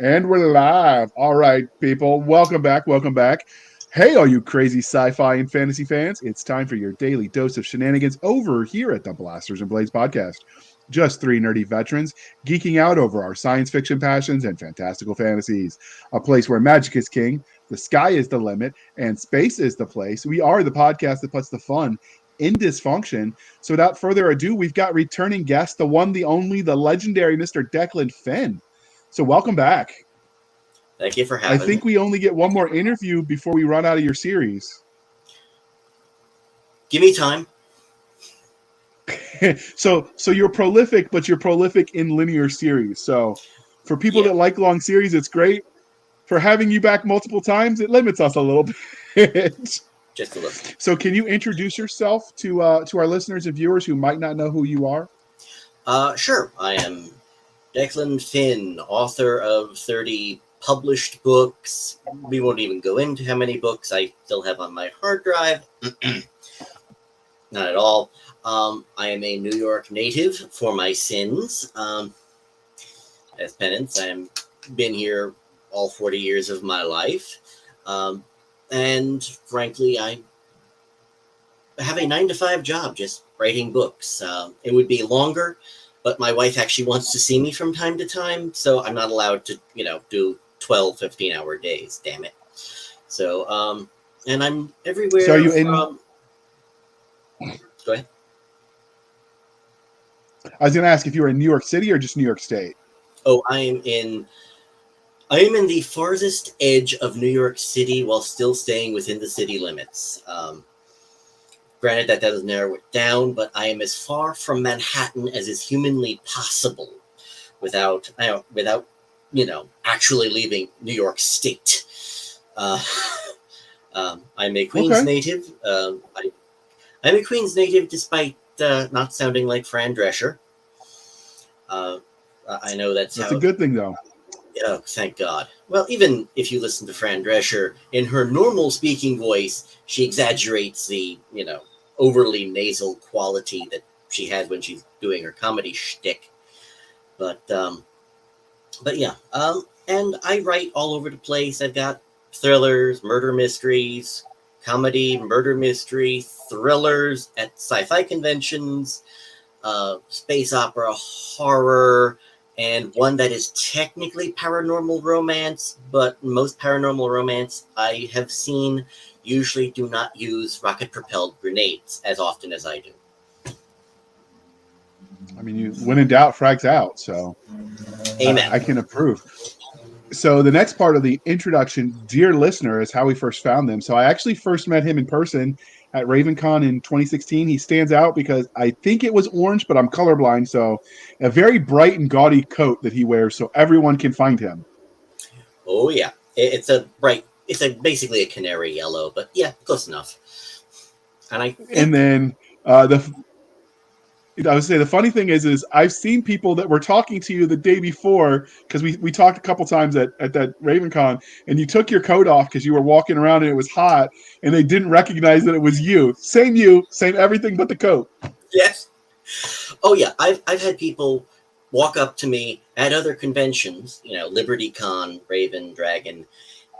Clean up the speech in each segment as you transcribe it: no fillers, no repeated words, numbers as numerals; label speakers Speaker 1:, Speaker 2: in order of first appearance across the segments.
Speaker 1: And we're live. All right, people. Welcome back. Welcome back. Hey, all you crazy sci-fi and fantasy fans. It's time for your daily dose of shenanigans over here at the Blasters and Blades podcast. Just three nerdy veterans geeking out over our science fiction passions and fantastical fantasies. A place where magic is king, the sky is the limit, and space is the place. We are the podcast that puts the fun in dysfunction. So without further ado, we've got returning guest, the one, the only, the legendary Mr. Declan Finn. So welcome back.
Speaker 2: Thank you for
Speaker 1: I
Speaker 2: having me.
Speaker 1: think we only get one more interview before we run out of your series.
Speaker 2: Give me time.
Speaker 1: So you're prolific, but you're prolific in linear series. So for people that like long series, it's great. For having you back multiple times, it limits us a little bit.
Speaker 2: Just a little.
Speaker 1: So can you introduce yourself to our listeners and viewers who might not know who you are?
Speaker 2: Sure. I am Declan Finn, author of 30 published books. We won't even go into how many books I still have on my hard drive. Not at all. I am a New York native for my sins. As penance, I've been here all 40 years of my life. And frankly, I have a 9-to-5 job just writing books. It would be longer, but my wife actually wants to see me from time to time, so I'm not allowed to, do 12, 15-hour days, damn it. So, and I'm everywhere.
Speaker 1: So are you
Speaker 2: Go ahead.
Speaker 1: I was going to ask if you were in New York City or just New York State.
Speaker 2: Oh, I am in the farthest edge of New York City while still staying within the city limits. Granted, that doesn't narrow it down, but I am as far from Manhattan as is humanly possible without actually leaving New York State. I'm a Queens native. I'm a Queens native, despite not sounding like Fran Drescher. I know that's
Speaker 1: a good thing, though.
Speaker 2: Oh, thank God. Well, even if you listen to Fran Drescher, in her normal speaking voice, she exaggerates the, overly nasal quality that she has when she's doing her comedy shtick. But yeah. And I write all over the place. I've got thrillers, murder mysteries, comedy, murder mystery, thrillers at sci-fi conventions, space opera, horror, and one that is technically paranormal romance, but most paranormal romance I have seen usually do not use rocket-propelled grenades as often as I do.
Speaker 1: I mean, when in doubt, frags out, so
Speaker 2: Amen.
Speaker 1: I can approve. So the next part of the introduction, dear listener, is how we first found them. So I actually first met him in person at RavenCon in 2016. He stands out because I think it was orange, but I'm colorblind. So a very bright and gaudy coat that he wears so everyone can find him.
Speaker 2: Oh, yeah. It's basically a canary yellow, but yeah, close enough.
Speaker 1: And then I would say the funny thing is I've seen people that were talking to you the day before, because we talked a couple times at that RavenCon, and you took your coat off because you were walking around and it was hot, and they didn't recognize that it was you. Same everything but the coat.
Speaker 2: Yes. Oh yeah, I've had people walk up to me at other conventions, LibertyCon, Raven, Dragon,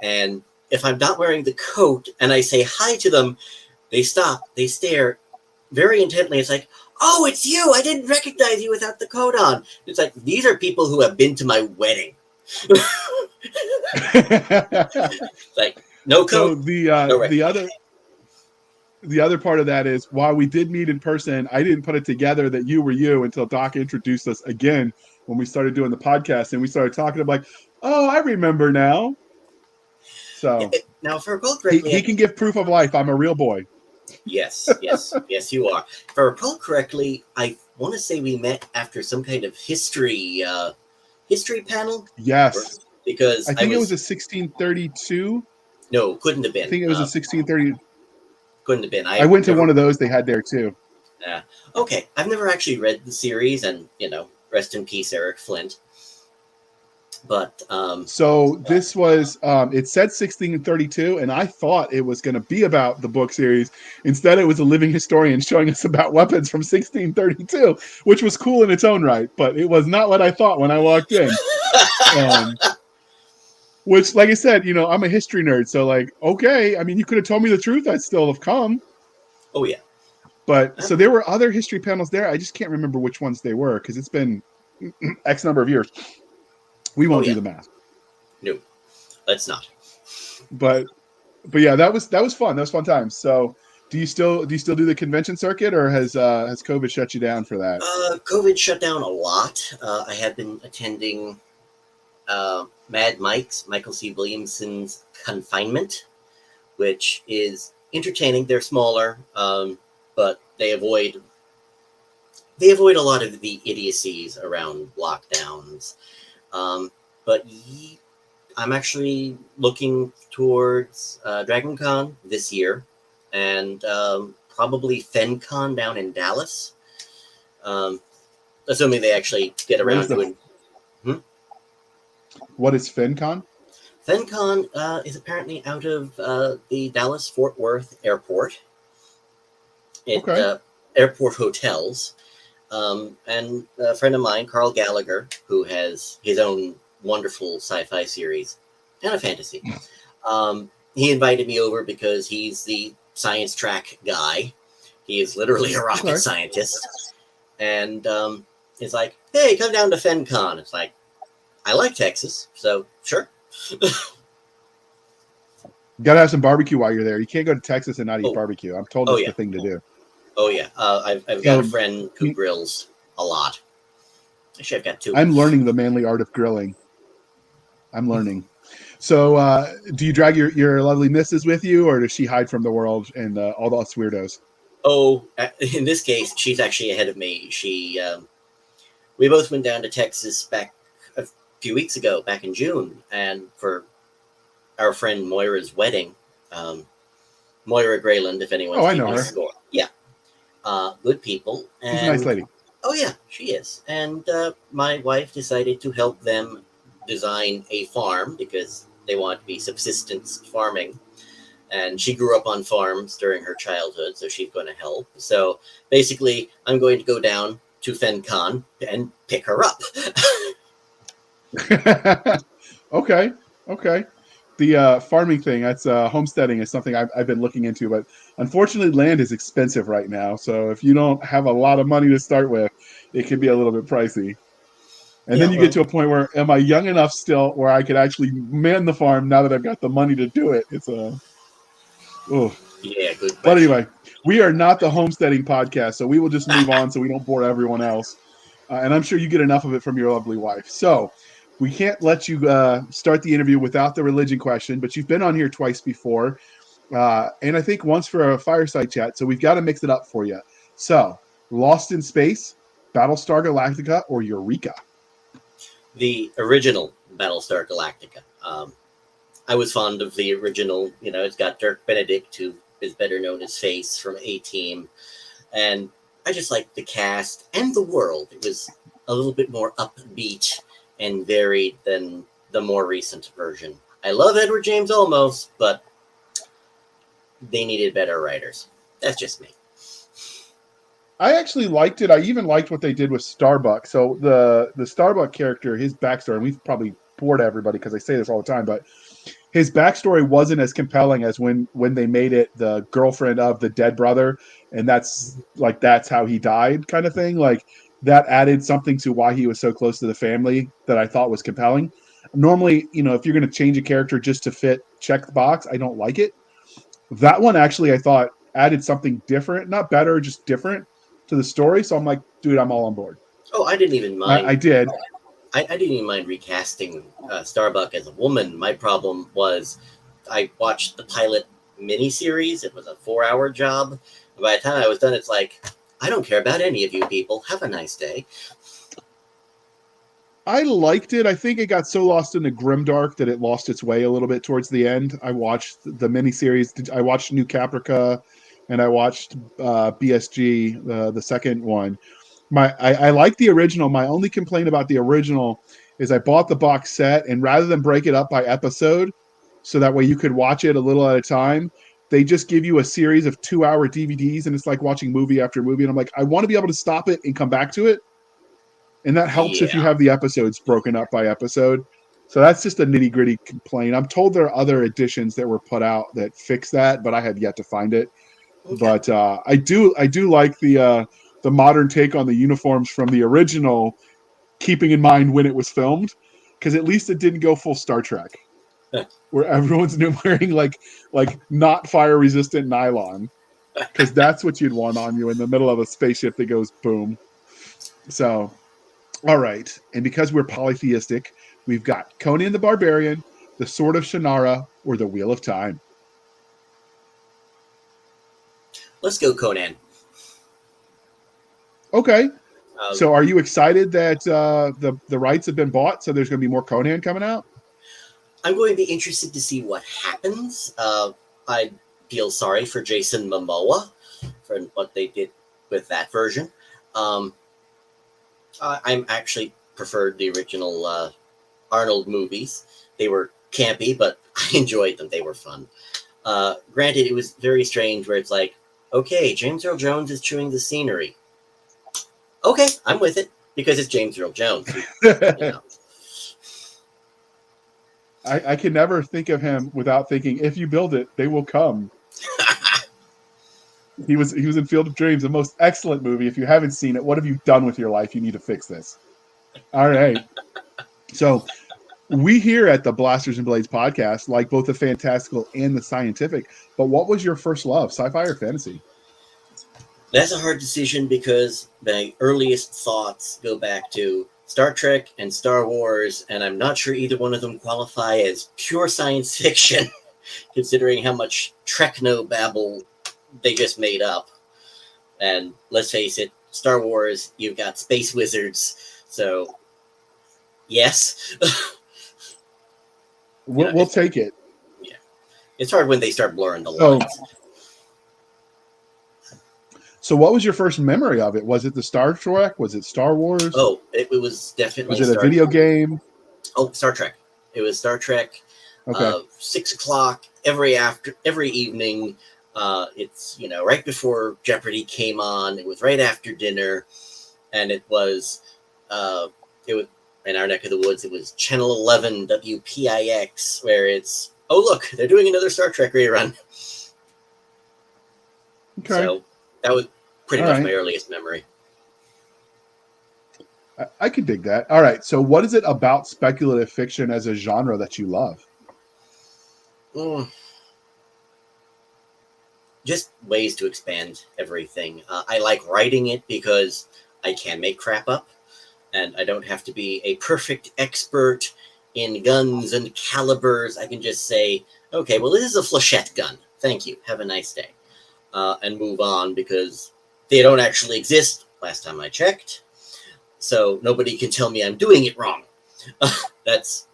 Speaker 2: and if I'm not wearing the coat and I say hi to them, they stop, they stare very intently. It's like, oh, it's you. I didn't recognize you without the coat on. It's like, these are people who have been to my wedding. Like, no coat.
Speaker 1: So the other part of that is, while we did meet in person, I didn't put it together that you were you until Doc introduced us again when we started doing the podcast, and we started talking. I'm like, oh, I remember now. So
Speaker 2: now, if I recall correctly,
Speaker 1: he can give proof of life. I'm a real boy.
Speaker 2: Yes, you are. If I recall correctly, I want to say we met after some kind of history panel.
Speaker 1: Yes,
Speaker 2: because
Speaker 1: I think it was a 1632.
Speaker 2: No, couldn't have been.
Speaker 1: I think it was a 1630.
Speaker 2: Couldn't have been.
Speaker 1: I went to one of those they had there too.
Speaker 2: Yeah. Okay, I've never actually read the series, and rest in peace, Eric Flint. But
Speaker 1: so this was it said 1632, and I thought it was going to be about the book series. Instead, it was a living historian showing us about weapons from 1632, which was cool in its own right, but it was not what I thought when I walked in. Which, like I said, I'm a history nerd, so like, okay, I mean, you could have told me the truth, I'd still have come.
Speaker 2: Oh yeah.
Speaker 1: But so
Speaker 2: Um,
Speaker 1: there were other history panels there. I just can't remember which ones they were because it's been X number of years. We
Speaker 2: oh
Speaker 1: won't do
Speaker 2: yeah.
Speaker 1: the math.
Speaker 2: No, let's not.
Speaker 1: But yeah, that was fun. That was fun times. So do you still do the convention circuit, or has COVID shut you down for that?
Speaker 2: COVID shut down a lot. I have been attending Mad Mike's, Michael C. Williamson's Confinement, which is entertaining. They're smaller, but they avoid a lot of the idiocies around lockdowns. Um, but I'm actually looking towards Dragon Con this year, and probably FenCon down in Dallas. Um, assuming they actually get
Speaker 1: Where's
Speaker 2: around to
Speaker 1: the
Speaker 2: it. Hmm?
Speaker 1: what is FinCon?
Speaker 2: FenCon is apparently out of the Dallas Fort Worth airport. It
Speaker 1: Okay.
Speaker 2: Airport hotels, and a friend of mine, Carl Gallagher, who has his own wonderful sci-fi series and a fantasy. He invited me over because he's the science track guy. He is literally a rocket
Speaker 1: Okay.
Speaker 2: scientist, and it's like, hey, come down to FenCon. It's like, I like Texas, so sure.
Speaker 1: You gotta have some barbecue while you're there. You can't go to Texas and not eat
Speaker 2: Oh,
Speaker 1: barbecue. I'm told
Speaker 2: oh
Speaker 1: that's
Speaker 2: yeah,
Speaker 1: the thing to do.
Speaker 2: oh yeah. I've got a
Speaker 1: So
Speaker 2: friend who grills a lot. Actually, I've got two.
Speaker 1: I'm learning the manly art of grilling. I'm learning. So do you drag your lovely missus with you, or does she hide from the world and all the us weirdos?
Speaker 2: Oh, in this case, she's actually ahead of me. We both went down to Texas back a few weeks ago, back in June, and for our friend Moira's wedding. Um, Moira Grayland, if
Speaker 1: Oh,
Speaker 2: anyone's
Speaker 1: I know
Speaker 2: keeping
Speaker 1: her.
Speaker 2: score. Yeah, good people.
Speaker 1: She's a nice
Speaker 2: And
Speaker 1: lady.
Speaker 2: oh yeah, she is. And my wife decided to help them design a farm because they want to be subsistence farming. And she grew up on farms during her childhood, so she's going to help. So basically, I'm going to go down to FenCon and pick her up.
Speaker 1: Okay. Okay. The farming thing, that's homesteading is something I've been looking into, but unfortunately, land is expensive right now. So if you don't have a lot of money to start with, it can be a little bit pricey. And
Speaker 2: Yeah,
Speaker 1: then you get
Speaker 2: well,
Speaker 1: to a point where, am I young enough still where I could actually man the farm now that I've got the money to do it? It's a, oh.
Speaker 2: yeah, good
Speaker 1: But
Speaker 2: question.
Speaker 1: anyway, we are not the homesteading podcast, so we will just move on so we don't bore everyone else. And I'm sure you get enough of it from your lovely wife. So we can't let you start the interview without the religion question, but you've been on here twice before, and I think once for a fireside chat. So we've got to mix it up for you. So, Lost in Space, Battlestar Galactica, or Eureka?
Speaker 2: The original Battlestar Galactica. I was fond of the original. You know, it's got Dirk Benedict, who is better known as Face from A Team, and I just liked the cast and the world. It was a little bit more upbeat and varied than the more recent version. I love Edward James Olmos, but they needed better writers. That's just me.
Speaker 1: I actually liked it. I even liked what they did with Starbuck. So the Starbuck character, his backstory, and we've probably bored everybody because I say this all the time, but his backstory wasn't as compelling as when they made it the girlfriend of the dead brother, and that's how he died, kind of thing. Like that added something to why he was so close to the family that I thought was compelling. Normally, if you're going to change a character just to fit check the box, I don't like it. That one actually, I thought added something different, not better, just different to the story. So I'm like, dude, I'm all on board.
Speaker 2: Oh, I didn't even
Speaker 1: I
Speaker 2: mind.
Speaker 1: did.
Speaker 2: I didn't even mind recasting Starbuck as a woman. My problem was I watched the pilot miniseries. It was a 4-hour job. By the time I was done, it's like, I don't care about any of you people. Have a nice day.
Speaker 1: I liked it. I think it got so lost in the grimdark that it lost its way a little bit towards the end. I watched the miniseries. I watched New Caprica, and I watched BSG, the second one. I like the original. My only complaint about the original is I bought the box set, and rather than break it up by episode, so that way you could watch it a little at a time, they just give you a series of 2-hour DVDs, and it's like watching movie after movie. And I'm like, I want to be able to stop it and come back to it, and that helps if you
Speaker 2: Yeah.
Speaker 1: have the episodes broken up by episode. So that's just a nitty gritty complaint. I'm told there are other editions that were put out that fix that, but I have yet to find it.
Speaker 2: Okay.
Speaker 1: But I do like the modern take on the uniforms from the original, keeping in mind when it was filmed, because at least it didn't go full Star Trek, where everyone's wearing like not fire resistant nylon, because that's what you'd want on you in the middle of a spaceship that goes boom. So, all right, and because we're polytheistic, we've got Conan the Barbarian, the Sword of Shannara, or the Wheel of Time.
Speaker 2: Let's go, Conan.
Speaker 1: Okay,
Speaker 2: Um,
Speaker 1: so are you excited that the rights have been bought? So there's going to be more Conan coming out.
Speaker 2: I'm going to be interested to see what happens. I feel sorry for Jason Momoa for what they did with that version. Um, I'm actually preferred the original Arnold movies. They were campy, but I enjoyed them. They were fun. Granted, it was very strange where it's like, okay, James Earl Jones is chewing the scenery. Okay, I'm with it because it's James Earl Jones. You know.
Speaker 1: I can never think of him without thinking, if you build it, they will come. He was in Field of Dreams, the most excellent movie. If you haven't seen it, what have you done with your life? You need to fix this. All right. So we here at the Blasters and Blades podcast like both the fantastical and the scientific. But what was your first love, sci-fi or fantasy?
Speaker 2: That's a hard decision because my earliest thoughts go back to Star Trek and Star Wars, and I'm not sure either one of them qualify as pure science fiction, considering how much Trekno babble they just made up. And let's face it, Star Wars, you've got space wizards, so yes.
Speaker 1: We'll take it.
Speaker 2: Yeah, it's hard when they start blurring the
Speaker 1: So,
Speaker 2: lines.
Speaker 1: so what was your first memory of it? Was it the Star Trek? Was it Star Wars?
Speaker 2: Oh, it was definitely
Speaker 1: Was it a video game?
Speaker 2: Oh, Star Trek. It was Star Trek.
Speaker 1: Okay.
Speaker 2: 6 o'clock every evening. It's right before Jeopardy came on. It was right after dinner, and it was in our neck of the woods. It was Channel 11 WPIX, where it's look, they're doing another Star Trek rerun.
Speaker 1: Okay.
Speaker 2: So that was pretty
Speaker 1: All
Speaker 2: much
Speaker 1: right.
Speaker 2: my earliest memory.
Speaker 1: I can dig that. All right. So, what is it about speculative fiction as a genre that you love?
Speaker 2: Just ways to expand everything. I like writing it because I can make crap up, and I don't have to be a perfect expert in guns and calibers. I can just say, okay, well, this is a flechette gun. Thank you. Have a nice day. And move on because they don't actually exist, last time I checked. So nobody can tell me I'm doing it wrong. That's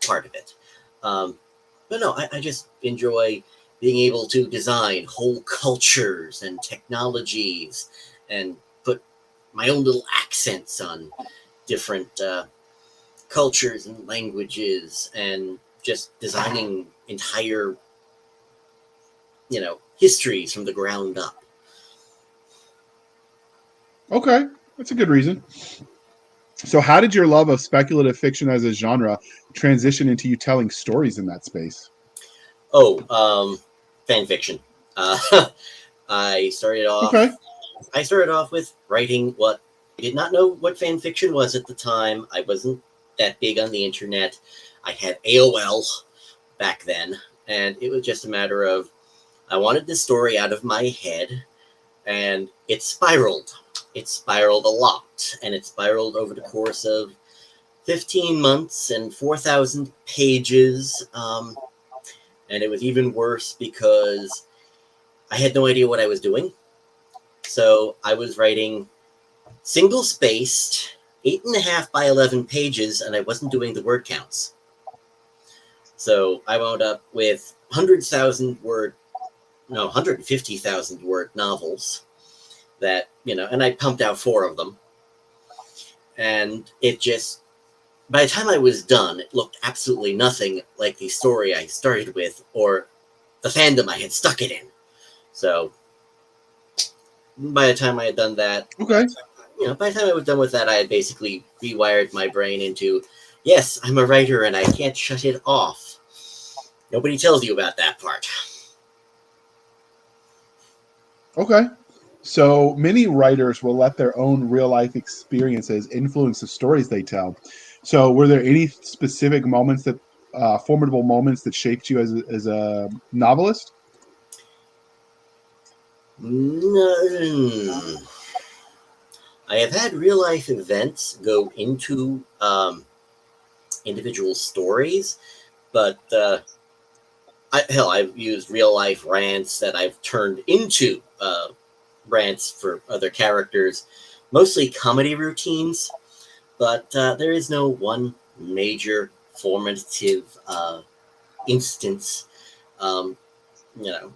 Speaker 2: part of it. But no, I just enjoy being able to design whole cultures and technologies and put my own little accents on different cultures and languages and just designing entire, histories from the ground up.
Speaker 1: Okay. That's a good reason. So, how did your love of speculative fiction as a genre transition into you telling stories in that space?
Speaker 2: Fan fiction. I started off.
Speaker 1: Okay.
Speaker 2: I started off with writing what I did not know what fan fiction was at the time. I wasn't that big on the internet. I had AOL back then, and it was just a matter of I wanted this story out of my head, and it spiraled. It spiraled a lot, and it spiraled over the course of 15 months and 4,000 pages. And it was even worse because I had no idea what I was doing. So I was writing single-spaced 8.5 by 11 pages, and I wasn't doing the word counts. So I wound up with 150,000 word novels that, and I pumped out 4 of them. And it just, by the time I was done, it looked absolutely nothing like the story I started with or the fandom I had stuck it in. So by the time I had done that,
Speaker 1: Okay.
Speaker 2: by the time I was done with that, I had basically rewired my brain into Yes, I'm a writer and I can't shut it off. Nobody tells you about that part.
Speaker 1: Okay. So many writers will let their own real life experiences influence the stories they tell. So, were there any specific moments that, formidable moments that shaped you as a novelist?
Speaker 2: No, I have had real life events go into individual stories, but I've used real life rants that I've turned into rants for other characters, mostly comedy routines. But there is no one major formative instance, um, you know,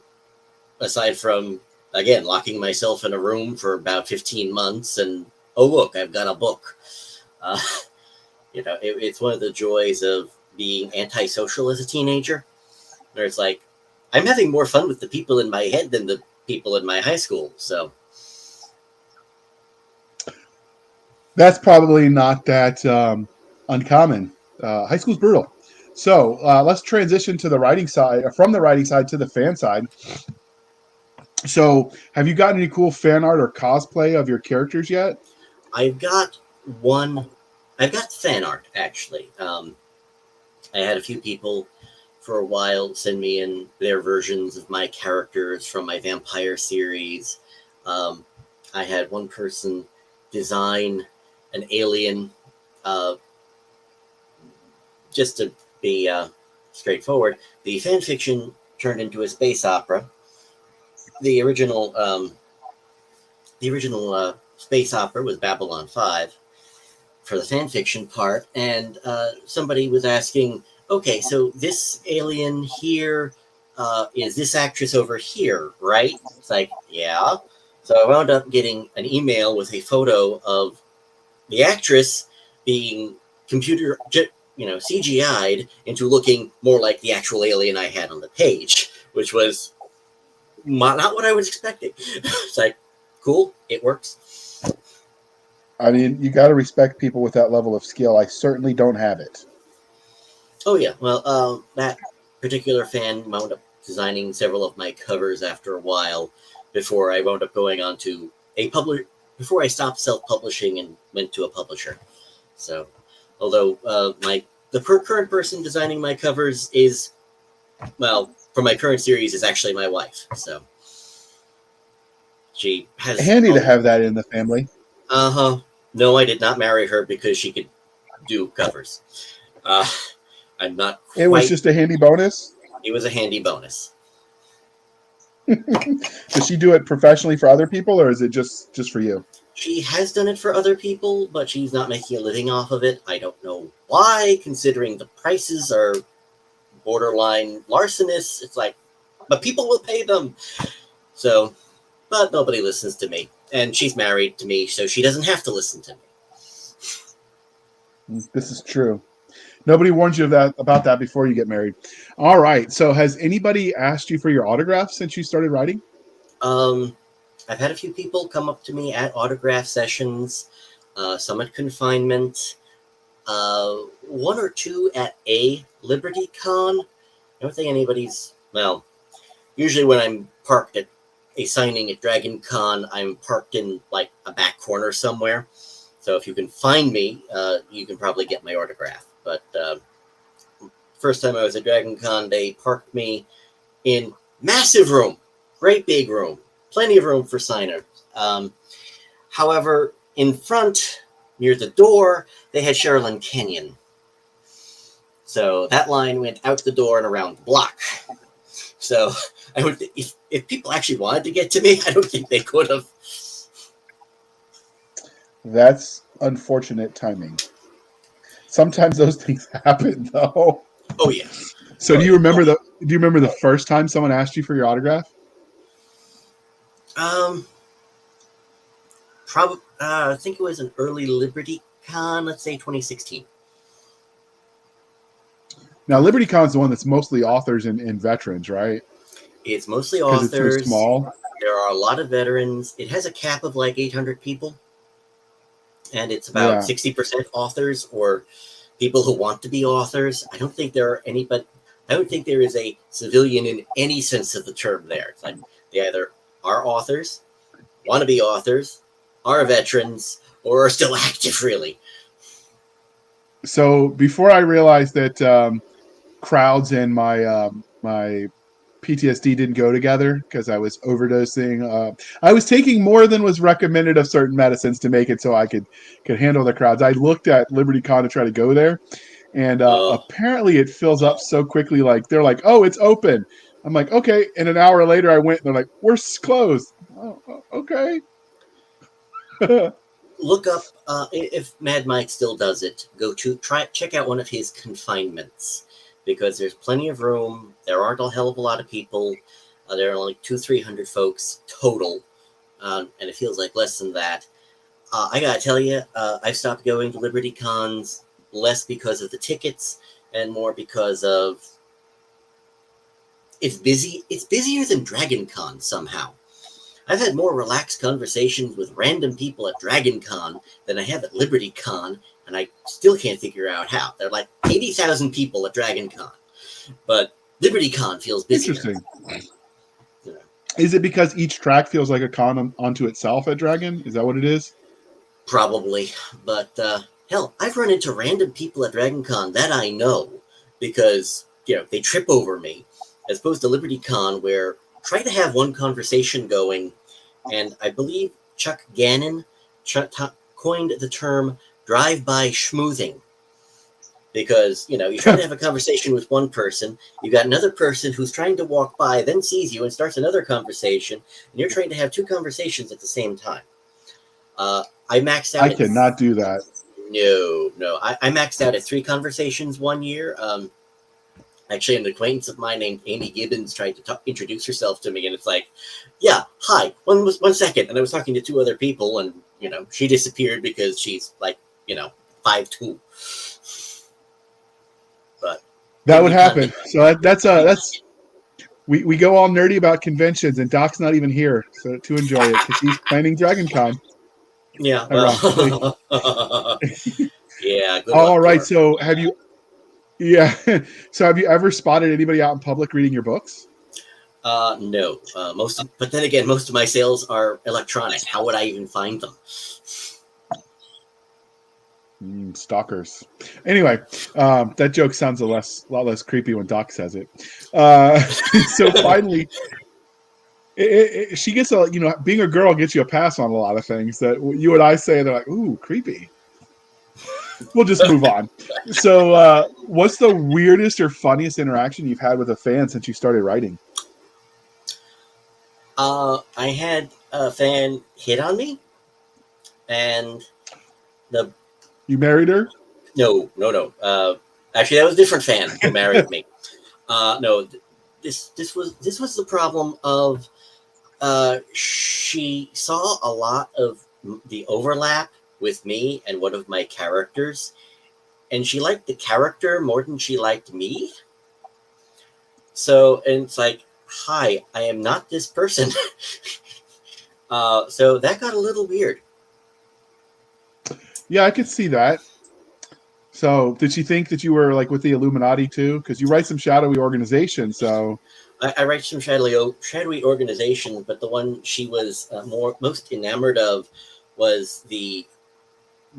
Speaker 2: aside from, again, locking myself in a room for about 15 months and, oh, look, I've got a book. Uh, it's one of the joys of being antisocial as a teenager, where it's like, I'm having more fun with the people in my head than the people in my high school. So,
Speaker 1: That's probably not that uncommon. High school's brutal. So let's transition to the writing side, from the writing side to the fan side. So, have you gotten any cool fan art or cosplay of your characters yet?
Speaker 2: I've got one, I've got fan art actually. I had a few people for a while send me in their versions of my characters from my vampire series. Um, I had one person design an alien, uh, just to be straightforward. The fan fiction turned into a space opera. The original, space opera was Babylon 5 for the fan fiction part, and somebody was asking, okay, so this alien here is this actress over here, right? It's like, yeah. So I wound up getting an email with a photo of the actress being computer, CGI'd into looking more like the actual alien I had on the page, which was not what I was expecting. It's like, cool, it works.
Speaker 1: I mean, you got to respect people with that level of skill. I certainly don't have it.
Speaker 2: Oh yeah, well, that particular fan wound up designing several of my covers after a while, before I wound up going on to a publisher. Before I stopped self-publishing and went to a publisher. So, although current person designing my covers is, well, for my current series is actually my wife. So she has.
Speaker 1: Handy to have that in the family.
Speaker 2: Uh-huh. No, I did not marry her because she could do covers. Uh, I'm not
Speaker 1: It was
Speaker 2: quite.
Speaker 1: just a handy bonus.
Speaker 2: It was a handy bonus.
Speaker 1: Does she do it professionally for other people, or is it just for you?
Speaker 2: She has done it for other people, but she's not making a living off of it. I don't know why, considering the prices are borderline larcenous. It's like, but people will pay them. So, but nobody listens to me. And she's married to me, so she doesn't have to listen to me.
Speaker 1: This is true. Nobody warns you about that before you get married. All right. So, has anybody asked you for your autograph since you started writing?
Speaker 2: Um, I've had a few people come up to me at autograph sessions, some at confinement, one or two at a Liberty Con. I don't think anybody's, well, usually when I'm parked at a signing at Dragon Con, I'm parked in like a back corner somewhere. So if you can find me, you can probably get my autograph. But first time I was at Dragon Con, they parked me in massive room, great big room, plenty of room for signers. However, in front, near the door, they had Sherilyn Kenyon. So that line went out the door and around the block. So I would, if people actually wanted to get to me, I don't think they could have.
Speaker 1: That's unfortunate timing. Sometimes those things happen, though.
Speaker 2: Oh yeah.
Speaker 1: So,
Speaker 2: Oh yeah.
Speaker 1: do you remember the first time someone asked you for your autograph?
Speaker 2: Um, Probably. I think it was an early Liberty Con. Let's say 2016.
Speaker 1: Now, LibertyCon's the one that's mostly authors and veterans, right?
Speaker 2: It's mostly
Speaker 1: Because it's so
Speaker 2: authors.
Speaker 1: small.
Speaker 2: There are a lot of veterans. It has a cap of like 800 people, and it's about
Speaker 1: Yeah.
Speaker 2: 60% authors or people who want to be authors. I don't think there are any, but I don't think there is a civilian in any sense of the term there. It's like they either are authors, want to be authors, are veterans, or are still active, really.
Speaker 1: So before I realized that crowds and my PTSD didn't go together because I was overdosing. I was taking more than was recommended of certain medicines to make it so I could handle the crowds. I looked at LibertyCon to try to go there, and
Speaker 2: Uh,
Speaker 1: apparently it fills up so quickly. Like they're like, "Oh, it's open." I'm like, "Okay," and an hour later I went, and they're like, "We're closed." Oh, okay.
Speaker 2: Look up if Mad Mike still does it. Go to check out one of his confinements because there's plenty of room. There aren't a hell of a lot of people. There are like 200-300 folks total, and it feels like less than that. I gotta tell you, I've stopped going to Liberty Cons less because of the tickets and more because of it's busy. It's busier than Dragon Con somehow. I've had more relaxed conversations with random people at Dragon Con than I have at Liberty Con, and I still can't figure out how. There are like 80,000 people at Dragon Con, but Liberty Con feels busier.
Speaker 1: Interesting.
Speaker 2: You know,
Speaker 1: Is it because each track feels like a con onto itself at Dragon? Is that what it is?
Speaker 2: probably, but hell, I've run into random people at Dragon Con that I know because they trip over me, as opposed to Liberty Con where try to have one conversation going, and I believe Chuck Gannon coined the term drive-by schmoozing because you try to have a conversation with one person, you got another person who's trying to walk by, then sees you and starts another conversation, and you're trying to have two conversations at the same time. I maxed out.
Speaker 1: I cannot do that.
Speaker 2: No. I maxed out at 3 conversations one year. Actually, an acquaintance of mine named Amy Gibbons tried to introduce herself to me, and it's like, yeah, hi, one second. And I was talking to 2 other people, and, she disappeared because she's like, 5'2". But
Speaker 1: That would happen. So that's we go all nerdy about conventions, and Doc's not even here so to enjoy it because he's planning Dragon Con.
Speaker 2: Yeah,
Speaker 1: Ironically.
Speaker 2: well, yeah, good luck
Speaker 1: All
Speaker 2: to
Speaker 1: right.
Speaker 2: her.
Speaker 1: So have you? Yeah. So have you ever spotted anybody out in public reading your books?
Speaker 2: No. But then again, most of my sales are electronic. How would I even find them?
Speaker 1: Stalkers. Anyway, that joke sounds a lot less creepy when Doc says it. So finally, she gets being a girl gets you a pass on a lot of things that you and I say. They're like, ooh, creepy. We'll just move on. So, what's the weirdest or funniest interaction you've had with a fan since you started writing?
Speaker 2: I had a fan hit on me, and
Speaker 1: You married her?
Speaker 2: no. Actually, that was a different fan who married me. No, this was the problem of she saw a lot of the overlap with me and one of my characters, and she liked the character more than she liked me. So, and it's like, hi, I am not this person. So that got a little weird.
Speaker 1: Yeah, I could see that. So, did she think that you were like with the Illuminati too? Because you write some shadowy organization. So,
Speaker 2: I write some shadowy organizations, but the one she was most enamored of was the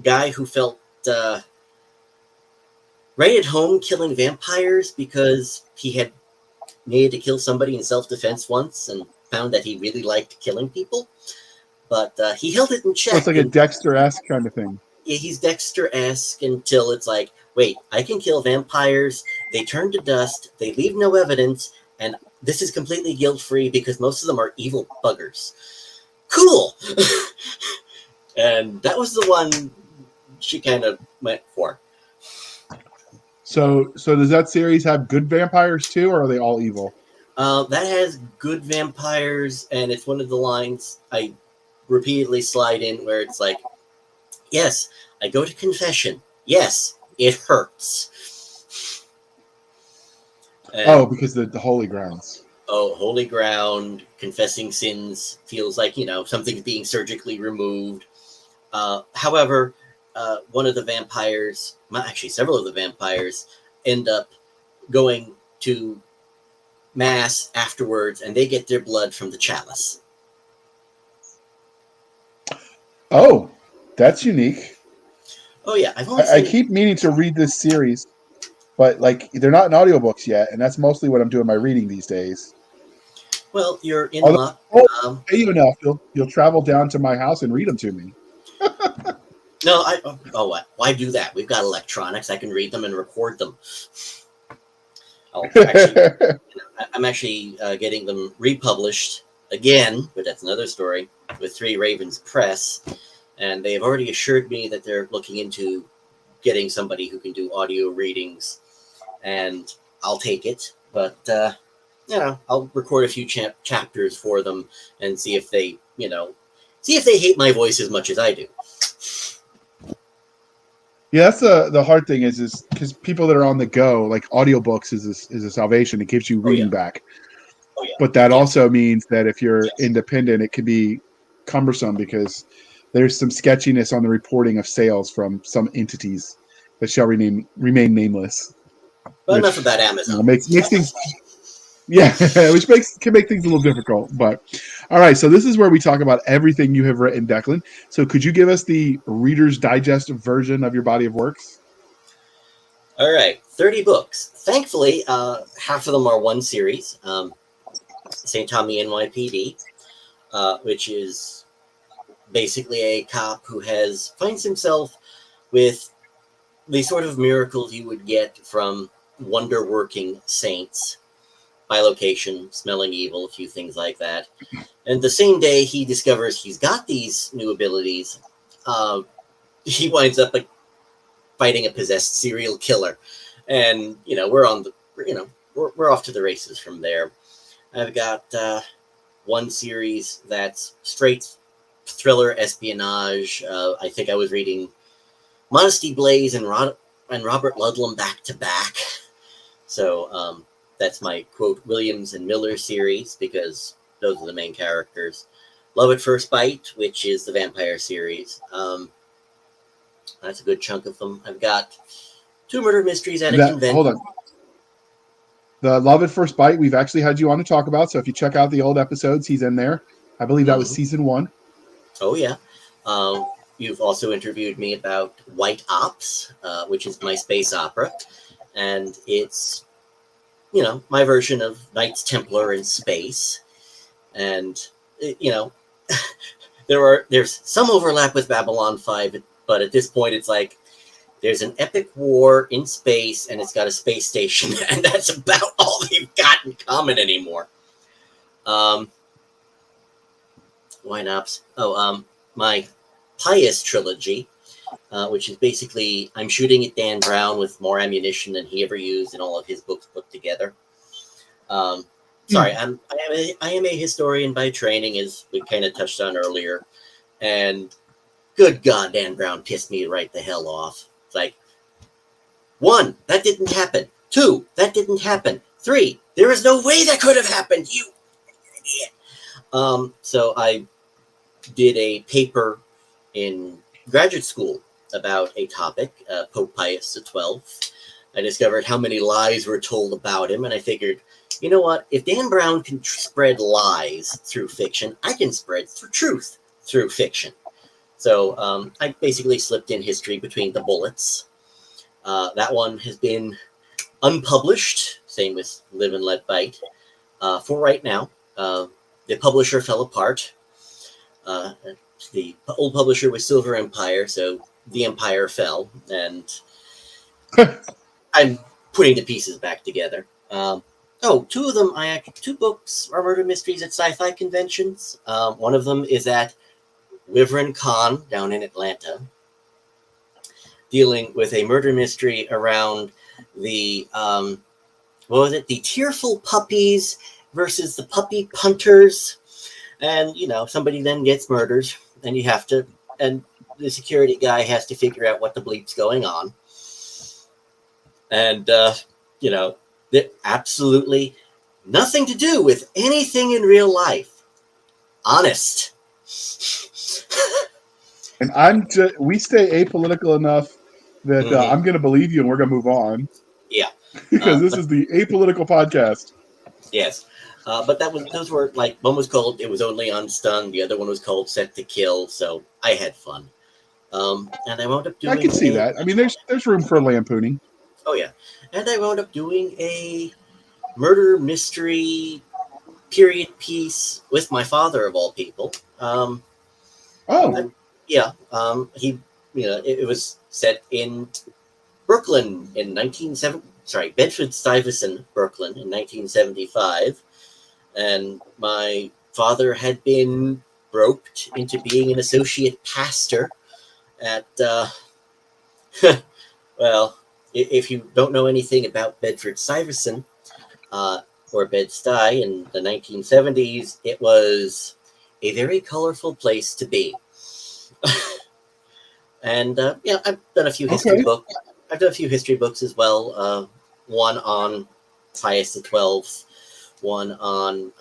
Speaker 2: guy who felt right at home killing vampires because he had needed to kill somebody in self-defense once and found that he really liked killing people. But he held it in check.
Speaker 1: so it's like a Dexter-esque kind of thing.
Speaker 2: Yeah, he's Dexter-esque until it's like, wait, I can kill vampires. They turn to dust. They leave no evidence. And this is completely guilt-free because most of them are evil buggers. Cool! And that was the one she kind of went for.
Speaker 1: So does that series have good vampires too, or are they all evil?
Speaker 2: That has good vampires, and it's one of the lines I repeatedly slide in where it's like, yes, I go to confession. Yes, it hurts. And,
Speaker 1: because the holy grounds.
Speaker 2: Oh, holy ground, confessing sins feels like, something's being surgically removed. However, one of the vampires, actually several of the vampires, end up going to mass afterwards, and they get their blood from the chalice.
Speaker 1: Oh, that's unique.
Speaker 2: Oh yeah, I've only
Speaker 1: I
Speaker 2: seen.
Speaker 1: keep meaning to read this series, but like they're not in audiobooks yet, and that's mostly what I'm doing my reading these days.
Speaker 2: Well, you're in
Speaker 1: Although,
Speaker 2: luck.
Speaker 1: I'll pay you enough, you'll travel down to my house and read them to me.
Speaker 2: No, what? Why do that? We've got electronics. I can read them and record them. Oh, actually, I'm actually getting them republished again, but that's another story, with Three Ravens Press, and they have already assured me that they're looking into getting somebody who can do audio readings, and I'll take it. But I'll record a few chapters for them and see if they, hate my voice as much as I do.
Speaker 1: Yeah, that's the hard thing is because people that are on the go, like audiobooks is a salvation. It keeps you reading back.
Speaker 2: Oh, yeah.
Speaker 1: But that also means that if you're independent, it can be cumbersome because there's some sketchiness on the reporting of sales from some entities that shall remain nameless.
Speaker 2: But enough about Amazon.
Speaker 1: Makes things, yeah, which can make things a little difficult. But all right, so this is where we talk about everything you have written, Declan. So could you give us the Reader's Digest version of your body of works?
Speaker 2: All right, 30 books. Thankfully, half of them are one series. St. Tommy NYPD, which is basically a cop who finds himself with the sort of miracles you would get from wonder-working saints, bilocation, smelling evil, a few things like that. And the same day he discovers he's got these new abilities, he winds up fighting a possessed serial killer, and we're off to the races from there. I've got one series that's straight thriller espionage. I think I was reading Modesty Blaze and Robert Ludlum back to back. So that's my quote Williams and Miller series because those are the main characters. Love at First Bite, which is the vampire series. That's a good chunk of them. I've got two murder mysteries at a convention.
Speaker 1: Hold on. The Love at First Bite, we've actually had you on to talk about. So if you check out the old episodes, he's in there. I believe that was season 1.
Speaker 2: Oh, yeah. You've also interviewed me about White Ops, which is my space opera. And it's, my version of Knights Templar in space. And, there's some overlap with Babylon 5, but at this point it's like, there's an epic war in space, and it's got a space station, and that's about all they've got in common anymore. Why not? My Pious trilogy, which is basically I'm shooting at Dan Brown with more ammunition than he ever used in all of his books put together. Sorry, I am a historian by training, as we kind of touched on earlier, and good God, Dan Brown pissed me right the hell off. It's like, 1, that didn't happen. 2, that didn't happen. 3, there is no way that could have happened. You idiot. So I did a paper in graduate school about a topic, Pope Pius XII. I discovered how many lies were told about him, and I figured, you know what? If Dan Brown can spread lies through fiction, I can spread truth through fiction. So I basically slipped in history between the bullets. That one has been unpublished, same with Live and Let Bite, for right now. The publisher fell apart. The old publisher was Silver Empire, so the empire fell, and I'm putting the pieces back together. Two of them, two books are murder mysteries at sci-fi conventions. One of them is at Wyvern Con down in Atlanta, dealing with a murder mystery around the the tearful puppies versus the puppy punters. And somebody then gets murdered, and the security guy has to figure out what the bleep's going on. And absolutely nothing to do with anything in real life. Honest.
Speaker 1: And we stay apolitical enough that I'm going to believe you and we're going to move on
Speaker 2: Yeah.
Speaker 1: because this
Speaker 2: But
Speaker 1: is the apolitical podcast.
Speaker 2: yes. But those were like, one was called It Was Only on Stun, the other one was called Set to Kill, so I had fun. And I wound up
Speaker 1: I
Speaker 2: doing
Speaker 1: can see that. I mean, there's room for lampooning.
Speaker 2: oh yeah, and I wound up doing a murder mystery period piece with my father of all people.
Speaker 1: Oh,
Speaker 2: Yeah, he, it was set in Brooklyn in 1970. Sorry, Bedford Stuyvesant, Brooklyn in 1975, and my father had been roped into being an associate pastor at well, if you don't know anything about Bedford Stuyvesant, uh, or Bed-Stuy in the 1970s, it was a very colorful place to be. And yeah, I've done a few history
Speaker 1: okay.
Speaker 2: books. I've done a few history books as well. One on Pius XII, one on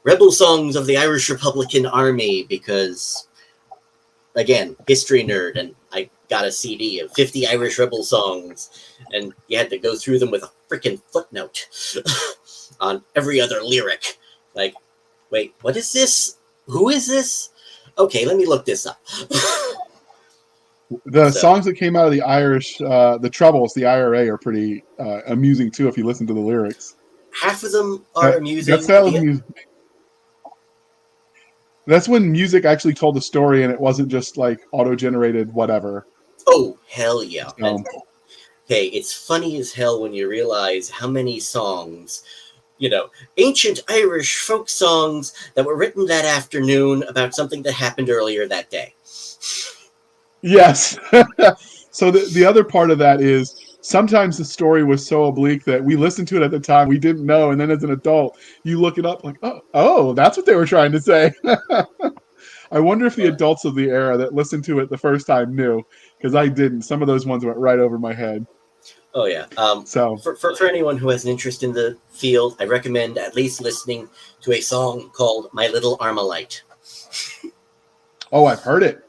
Speaker 2: rebel songs of the Irish Republican Army, because again, history nerd, and I got a CD of 50 Irish rebel songs, and you had to go through them with a freaking footnote on every other lyric. Like, wait, what is this? Who is this? Okay, let me look this up.
Speaker 1: The
Speaker 2: So,
Speaker 1: songs that came out of the Irish, the Troubles, the IRA, are pretty amusing too if you listen to the lyrics.
Speaker 2: half of them are
Speaker 1: That
Speaker 2: amusing.
Speaker 1: style of music. That's when music actually told a story and it wasn't just like auto-generated whatever.
Speaker 2: Oh, hell yeah. And
Speaker 1: So,
Speaker 2: hey, it's funny as hell when you realize how many songs, ancient Irish folk songs that were written that afternoon about something that happened earlier that day.
Speaker 1: yes. So the other part of that is sometimes the story was so oblique that we listened to it at the time we didn't know, and then as an adult you look it up like, oh, that's what they were trying to say. I wonder if the adults of the era that listened to it the first time knew, because I didn't. Some of those ones went right over my head.
Speaker 2: Oh yeah.
Speaker 1: So,
Speaker 2: For anyone who has an interest in the field, I recommend at least listening to a song called "My Little Armalite."
Speaker 1: oh, I've heard it.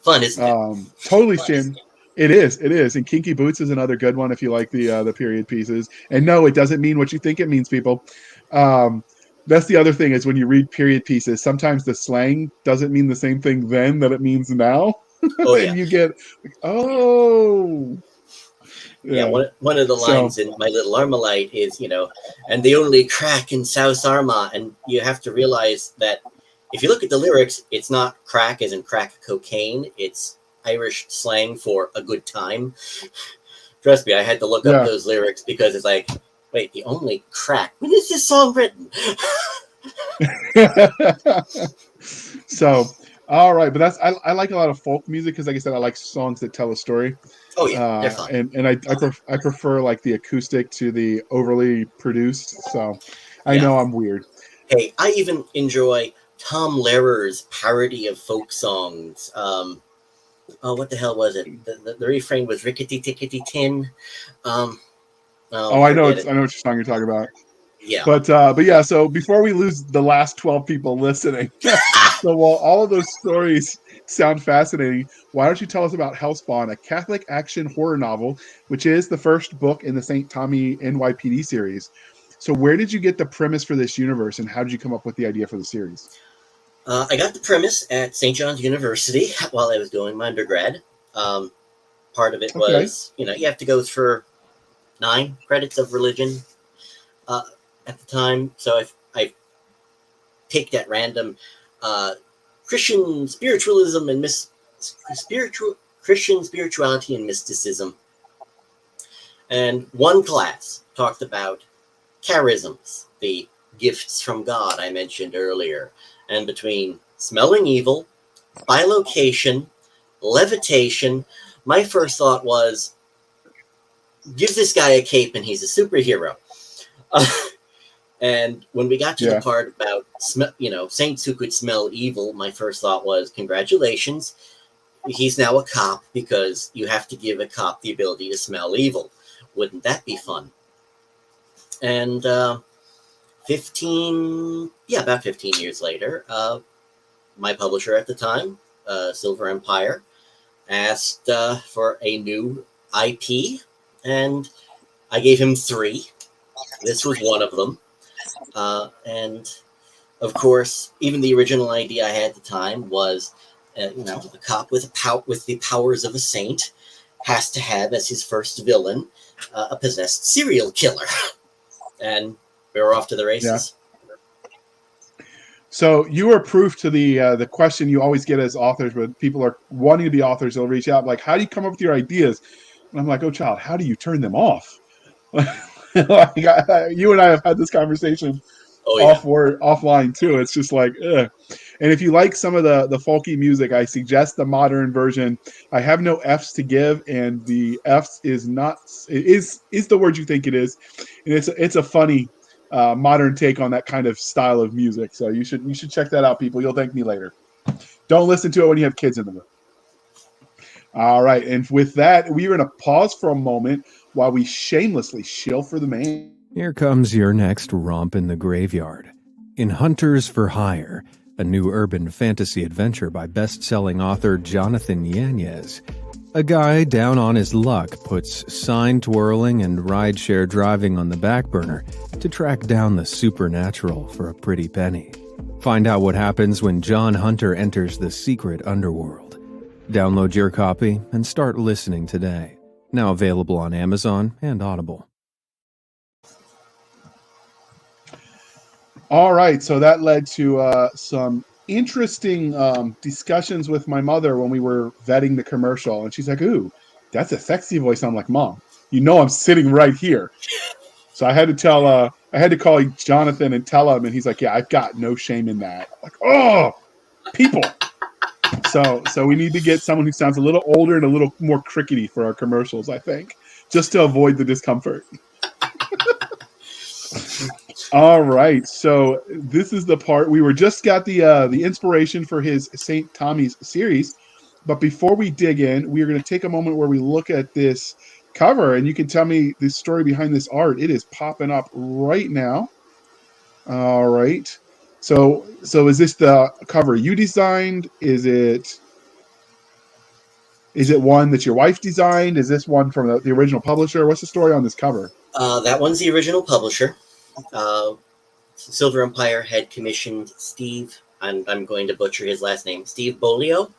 Speaker 2: Fun, isn't it?
Speaker 1: Totally stand. It is. It is. And Kinky Boots is another good one if you like the period pieces. And no, it doesn't mean what you think it means, people. Um, that's the other thing is when you read period pieces, sometimes the slang doesn't mean the same thing then that it means now,
Speaker 2: Oh yeah,
Speaker 1: and you get like, oh,
Speaker 2: yeah.
Speaker 1: yeah.
Speaker 2: One of the
Speaker 1: So
Speaker 2: lines in "My Little Armalite" is, and the only crack in South Armagh, and you have to realize that if you look at the lyrics, it's not crack as in crack cocaine. It's Irish slang for a good time. Trust me, I had to look up
Speaker 1: yeah.
Speaker 2: those lyrics because it's like, wait, the only crack. When is this song written?
Speaker 1: So all right, but I like a lot of folk music because, like I said, I like songs that tell a story.
Speaker 2: Oh yeah, they're fun.
Speaker 1: And I prefer like the acoustic to the overly produced. So I
Speaker 2: Yeah.
Speaker 1: know I'm weird.
Speaker 2: Hey, I even enjoy Tom Lehrer's parody of folk songs. Oh, what the hell was it? The refrain was rickety tickety tin. Um, oh,
Speaker 1: Oh,
Speaker 2: forget it.
Speaker 1: I know which song you're talking about.
Speaker 2: Yeah.
Speaker 1: But yeah. So before we lose the last 12 people listening, so while all of those stories sound fascinating, why don't you tell us about Hellspawn, a Catholic action horror novel, which is the first book in the St. Tommy NYPD series. So where did you get the premise for this universe, and how did you come up with the idea for the series?
Speaker 2: I got the premise at St. John's University while I was doing my undergrad. Um, Part of it
Speaker 1: Okay.
Speaker 2: was, you have to go through 9 credits of religion uh, at the time. So I picked at random uh, Christian spiritualism and spiritual Christian spirituality and mysticism. And one class talked about charisms, the gifts from God I mentioned earlier, and between smelling evil, bilocation, levitation, my first thought was, give this guy a cape and he's a superhero. And when we got to the
Speaker 1: Yeah.
Speaker 2: part about saints who could smell evil, my first thought was, congratulations, he's now a cop because you have to give a cop the ability to smell evil. Wouldn't that be fun? And about 15 years later, my publisher at the time, Silver Empire, asked for a new IP, and I gave him 3. This was one of them. And of course, even the original idea I had at the time was, a cop with the powers of a saint has to have as his first villain a possessed serial killer, and we were off to the races.
Speaker 1: So you are proof to the question you always get as authors when people are wanting to be authors. They'll reach out like, "How do you come up with your ideas?" And I'm like, "Oh, child, how do you turn them off?" Like, you and I have had this conversation offline too. It's just like, ugh. And if you like some of the folky music, I suggest the modern version. I have no F's to give, and the F's is not is the word you think it is, and it's a funny modern take on that kind of style of music. So you should check that out, people. You'll thank me later. Don't listen to it when you have kids in the room. All right, and with that, we are going to pause for a moment while we shamelessly shill for the man.
Speaker 3: Here comes your next romp in the graveyard. In Hunters for Hire, a new urban fantasy adventure by best-selling author Jonathan Yanez, a guy down on his luck puts sign twirling and rideshare driving on the back burner to track down the supernatural for a pretty penny. Find out what happens when John Hunter enters the secret underworld. Download your copy and start listening today. Now available on Amazon and Audible.
Speaker 1: All right, so that led to some interesting discussions with my mother when we were vetting the commercial, and she's like, "Ooh, that's a sexy voice." I'm like, "Mom, you know I'm sitting right here." So I had to call Jonathan and tell him, and he's like, "Yeah, I've got no shame in that." I'm like, oh, people. So we need to get someone who sounds a little older and a little more crickety for our commercials, I think, just to avoid the discomfort. All right, so this is the part we were just got the inspiration for his St. Tommy's series, but before we dig in, we are going to take a moment where we look at this cover, and you can tell me the story behind this art. It is popping up right now. All right, so is this the cover you designed? Is it one that your wife designed? Is this one from the original publisher? What's the story on this cover?
Speaker 2: That one's the original publisher. Silver Empire had commissioned Steve, I'm going to butcher his last name, Steve Bolio,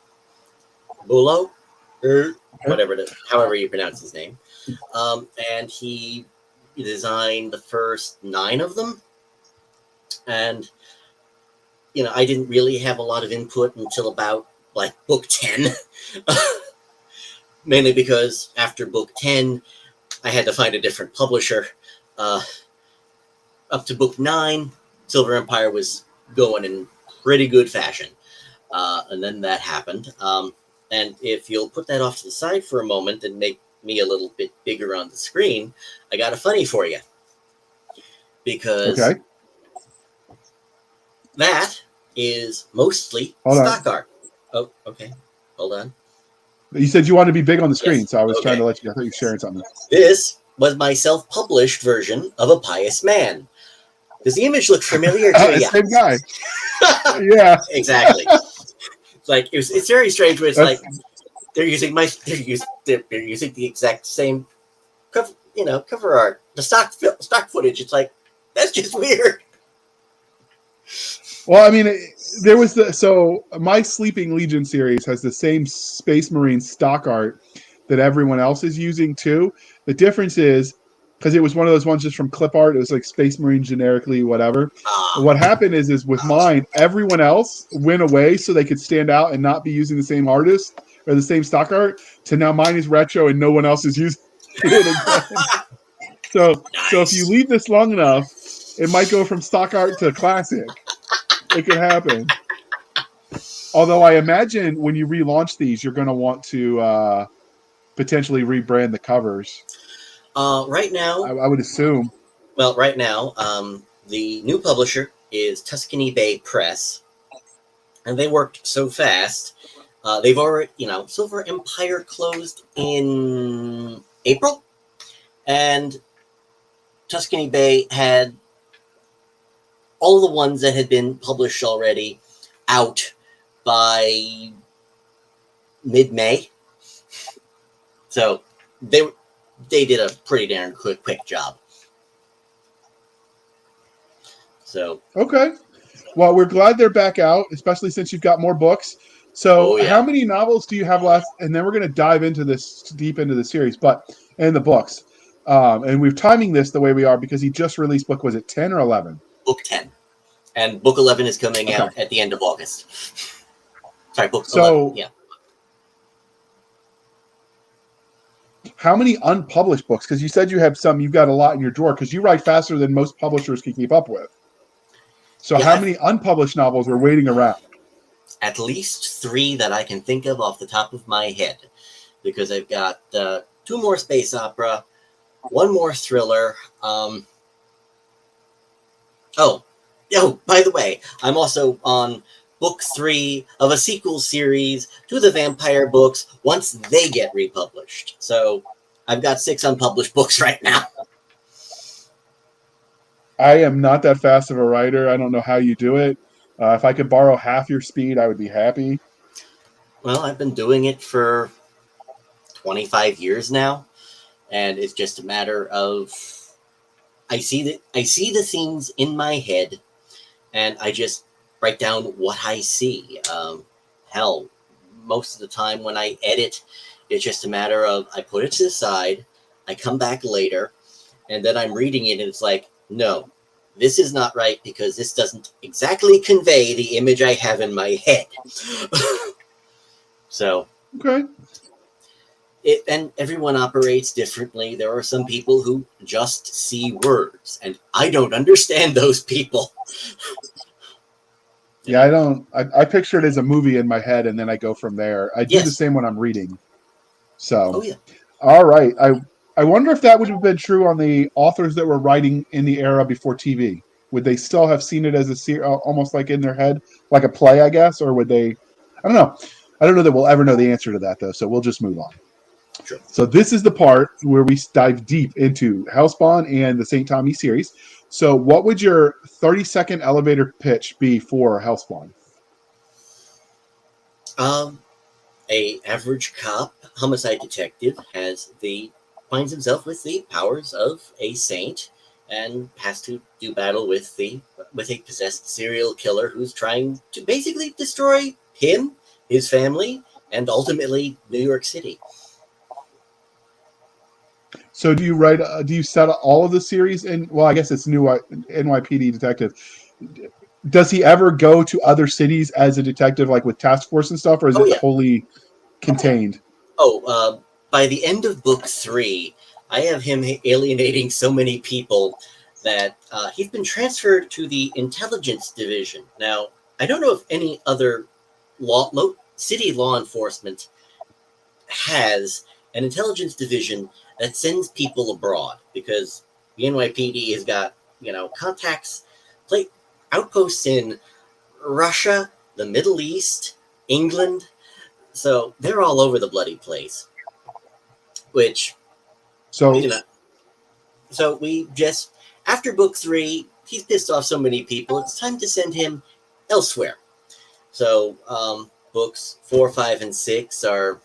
Speaker 2: however you pronounce his name. And he designed the first 9 of them. And, I didn't really have a lot of input until about book 10. Mainly because after book 10, I had to find a different publisher. Up to book 9, Silver Empire was going in pretty good fashion. And then that happened. And if you'll put that off to the side for a moment and make me a little bit bigger on the screen, I got a funny for you. Because that is mostly stock art. Oh, okay. Hold on.
Speaker 1: You said you wanted to be big on the screen, so I was trying to let you. I thought you were sharing something.
Speaker 2: This was my self-published version of A Pious Man. Does the image look familiar to you?
Speaker 1: Same guy. Yeah,
Speaker 2: exactly. It's very strange. Where it's they're using the exact same cover art, the stock footage. It's like that's just weird.
Speaker 1: Well, I mean, there was my Sleeping Legion series has the same Space Marine stock art that everyone else is using too. The difference is because it was one of those ones just from clip art. It was like Space Marine generically, whatever. What happened is with mine, everyone else went away so they could stand out and not be using the same artist or the same stock art. To now mine is retro and no one else is using it again. So if you leave this long enough, it might go from stock art to classic. It could happen. Although I imagine when you relaunch these, you're going to want to potentially rebrand the covers.
Speaker 2: Right now,
Speaker 1: I would assume.
Speaker 2: Well, right now, the new publisher is Tuscany Bay Press, and they worked so fast. They've already, Silver Empire closed in April, and Tuscany Bay had all the ones that had been published already out by mid-May. So they did a pretty darn quick job. So
Speaker 1: Okay. Well, we're glad they're back out, especially since you've got more books. So, how many novels do you have left? And then we're going to dive into this deep into the series, and the books. And we're timing this the way we are because he just released book. Was it 10 or 11?
Speaker 2: Book 10, and book 11 is coming out at the end of August. Sorry, book 11. Yeah.
Speaker 1: How many unpublished books? Because you said you have some. You've got a lot in your drawer because you write faster than most publishers can keep up with. So how many unpublished novels are waiting around?
Speaker 2: At least 3 that I can think of off the top of my head, because I've got 2 more space opera, 1 more thriller. Oh, by the way, I'm also on book 3 of a sequel series to the vampire books once they get republished. So I've got 6 unpublished books right now.
Speaker 1: I am not that fast of a writer. I don't know how you do it. If I could borrow half your speed, I would be happy.
Speaker 2: Well, I've been doing it for 25 years now, and it's just a matter of I see the things in my head, and I just write down what I see. Hell, most of the time when I edit, it's just a matter of I put it to the side, I come back later, and then I'm reading it, and it's like, no, this is not right because this doesn't exactly convey the image I have in my head. So,
Speaker 1: okay.
Speaker 2: And everyone operates differently. There are some people who just see words, and I don't understand those people.
Speaker 1: Yeah, I don't. I picture it as a movie in my head, and then I go from there. I do the same when I'm reading. So, all right. I wonder if that would have been true on the authors that were writing in the era before TV. Would they still have seen it as almost like in their head, like a play, I guess, or would they? I don't know. I don't know that we'll ever know the answer to that, though. So we'll just move on.
Speaker 2: Sure.
Speaker 1: So this is the part where we dive deep into Hellspawn and the St. Tommy series. So what would your 30-second elevator pitch be for Hellspawn?
Speaker 2: A average cop, homicide detective, finds himself with the powers of a saint and has to do battle with a possessed serial killer who's trying to basically destroy him, his family, and ultimately New York City.
Speaker 1: So do you set all of the series in? Well, I guess it's new NYPD detective. Does he ever go to other cities as a detective, like with task force and stuff, or is it wholly contained?
Speaker 2: By the end of book 3, I have him alienating so many people that he's been transferred to the intelligence division. Now, I don't know if any other city law enforcement has an intelligence division that sends people abroad, because the NYPD has got, contacts, outposts in Russia, the Middle East, England. So they're all over the bloody place. So we just, after book 3, he's pissed off so many people, it's time to send him elsewhere. So books 4, 5, and 6 are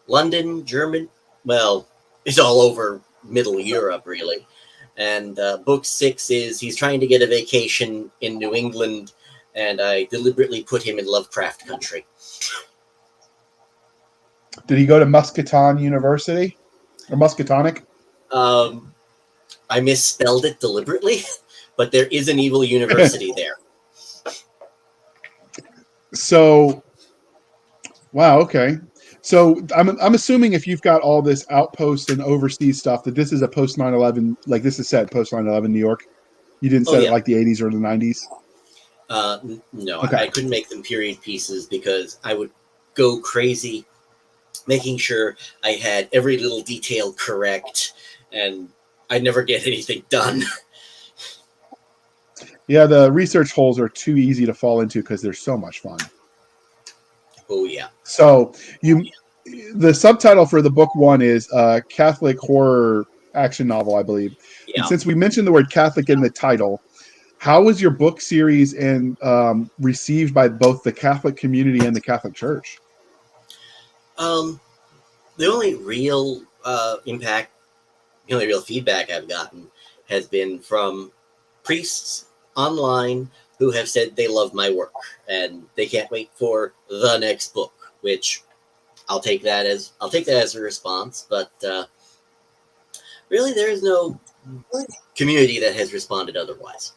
Speaker 2: London, German. Well, it's all over Middle Europe, really. And book 6 is he's trying to get a vacation in New England, and I deliberately put him in Lovecraft country.
Speaker 1: Did he go to Muscatine University or Muscatonic?
Speaker 2: I misspelled it deliberately, but there is an evil university there.
Speaker 1: So, wow, okay. So I'm assuming if you've got all this outpost and overseas stuff, that this is a post 9/11, like this is set post 9/11 New York. You didn't set it like the 80s or the 90s.
Speaker 2: No, okay. I couldn't make them period pieces because I would go crazy making sure I had every little detail correct, and I'd never get anything done.
Speaker 1: Yeah, the research holes are too easy to fall into because they're so much fun.
Speaker 2: Oh, yeah.
Speaker 1: So the subtitle for the book 1 is Catholic horror action novel, I believe. Yeah. And since we mentioned the word Catholic in the title, How was your book series and received by both the Catholic community and the Catholic Church?
Speaker 2: The only real impact, the only real feedback I've gotten has been from priests online who have said they love my work and they can't wait for the next book, which I'll take that as a response. But really, there is no community that has responded otherwise.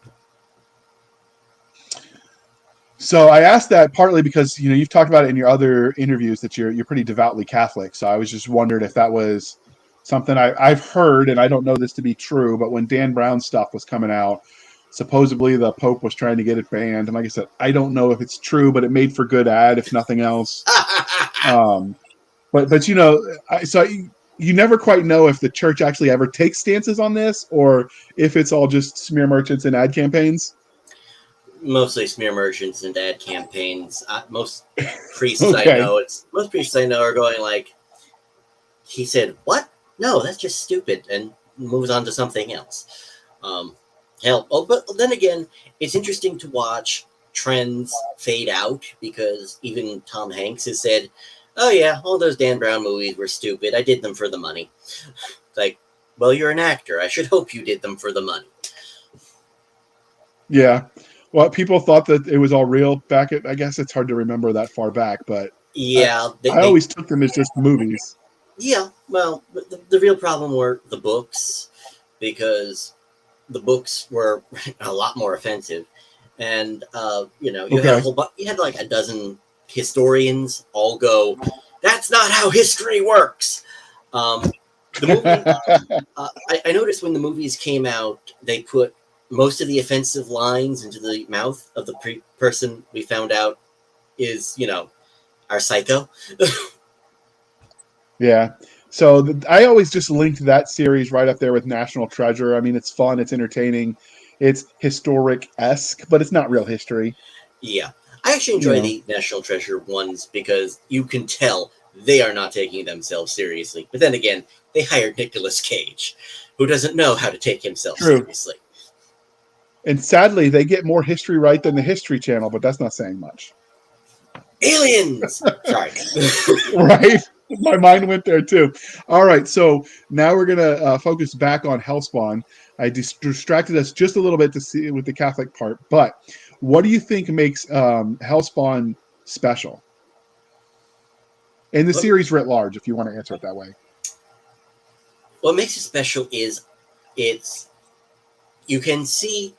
Speaker 1: So I asked that partly because you've talked about it in your other interviews that you're pretty devoutly Catholic. So I was just wondering if that was something I've heard, and I don't know this to be true, but when Dan Brown's stuff was coming out, supposedly the Pope was trying to get it banned. And like I said, I don't know if it's true, but it made for good ad, if nothing else. But you never quite know if the church actually ever takes stances on this, or if it's all just smear merchants and ad campaigns.
Speaker 2: Mostly smear merchants and ad campaigns. Most priests
Speaker 1: Okay.
Speaker 2: most priests I know are going like, he said, what? No, that's just stupid, and moves on to something else. But then again, it's interesting to watch trends fade out, because even Tom Hanks has said, oh yeah, all those Dan Brown movies were stupid. I did them for the money. Like, well, you're an actor. I should hope you did them for the money.
Speaker 1: Yeah. Well, people thought that it was all real back at, I guess it's hard to remember that far back, but
Speaker 2: yeah,
Speaker 1: I always took them as just movies.
Speaker 2: Yeah, well, the real problem were the books, because the books were a lot more offensive. And, you had like a dozen historians all go, that's not how history works. The movie, I noticed when the movies came out, they put most of the offensive lines into the mouth of the person we found out is, our psycho.
Speaker 1: Yeah. So I always just linked that series right up there with National Treasure. I mean, it's fun, it's entertaining, it's historic-esque, but it's not real history.
Speaker 2: Yeah. I actually enjoy the National Treasure ones because you can tell they are not taking themselves seriously. But then again, they hired Nicolas Cage, who doesn't know how to take himself seriously.
Speaker 1: And sadly, they get more history right than the History Channel, but that's not saying much.
Speaker 2: Aliens! Sorry.
Speaker 1: Right? My mind went there too. All right, so now we're going to focus back on Hellspawn. I distracted us just a little bit to see with the Catholic part, but what do you think makes Hellspawn special? In the series writ large, if you want to answer it that way.
Speaker 2: What makes it special is you can see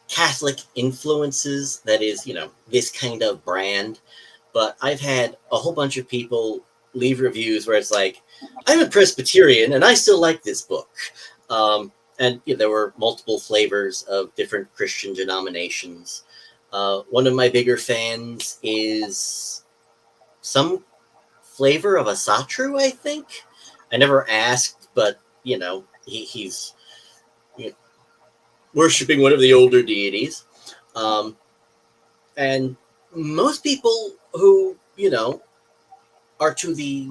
Speaker 2: Catholic influences, that is, this kind of brand. But I've had a whole bunch of people leave reviews where it's like, I'm a Presbyterian and I still like this book. And there were multiple flavors of different Christian denominations. One of my bigger fans is some flavor of a Satru, I think. I never asked, but, he's worshipping one of the older deities. And most people who, are to the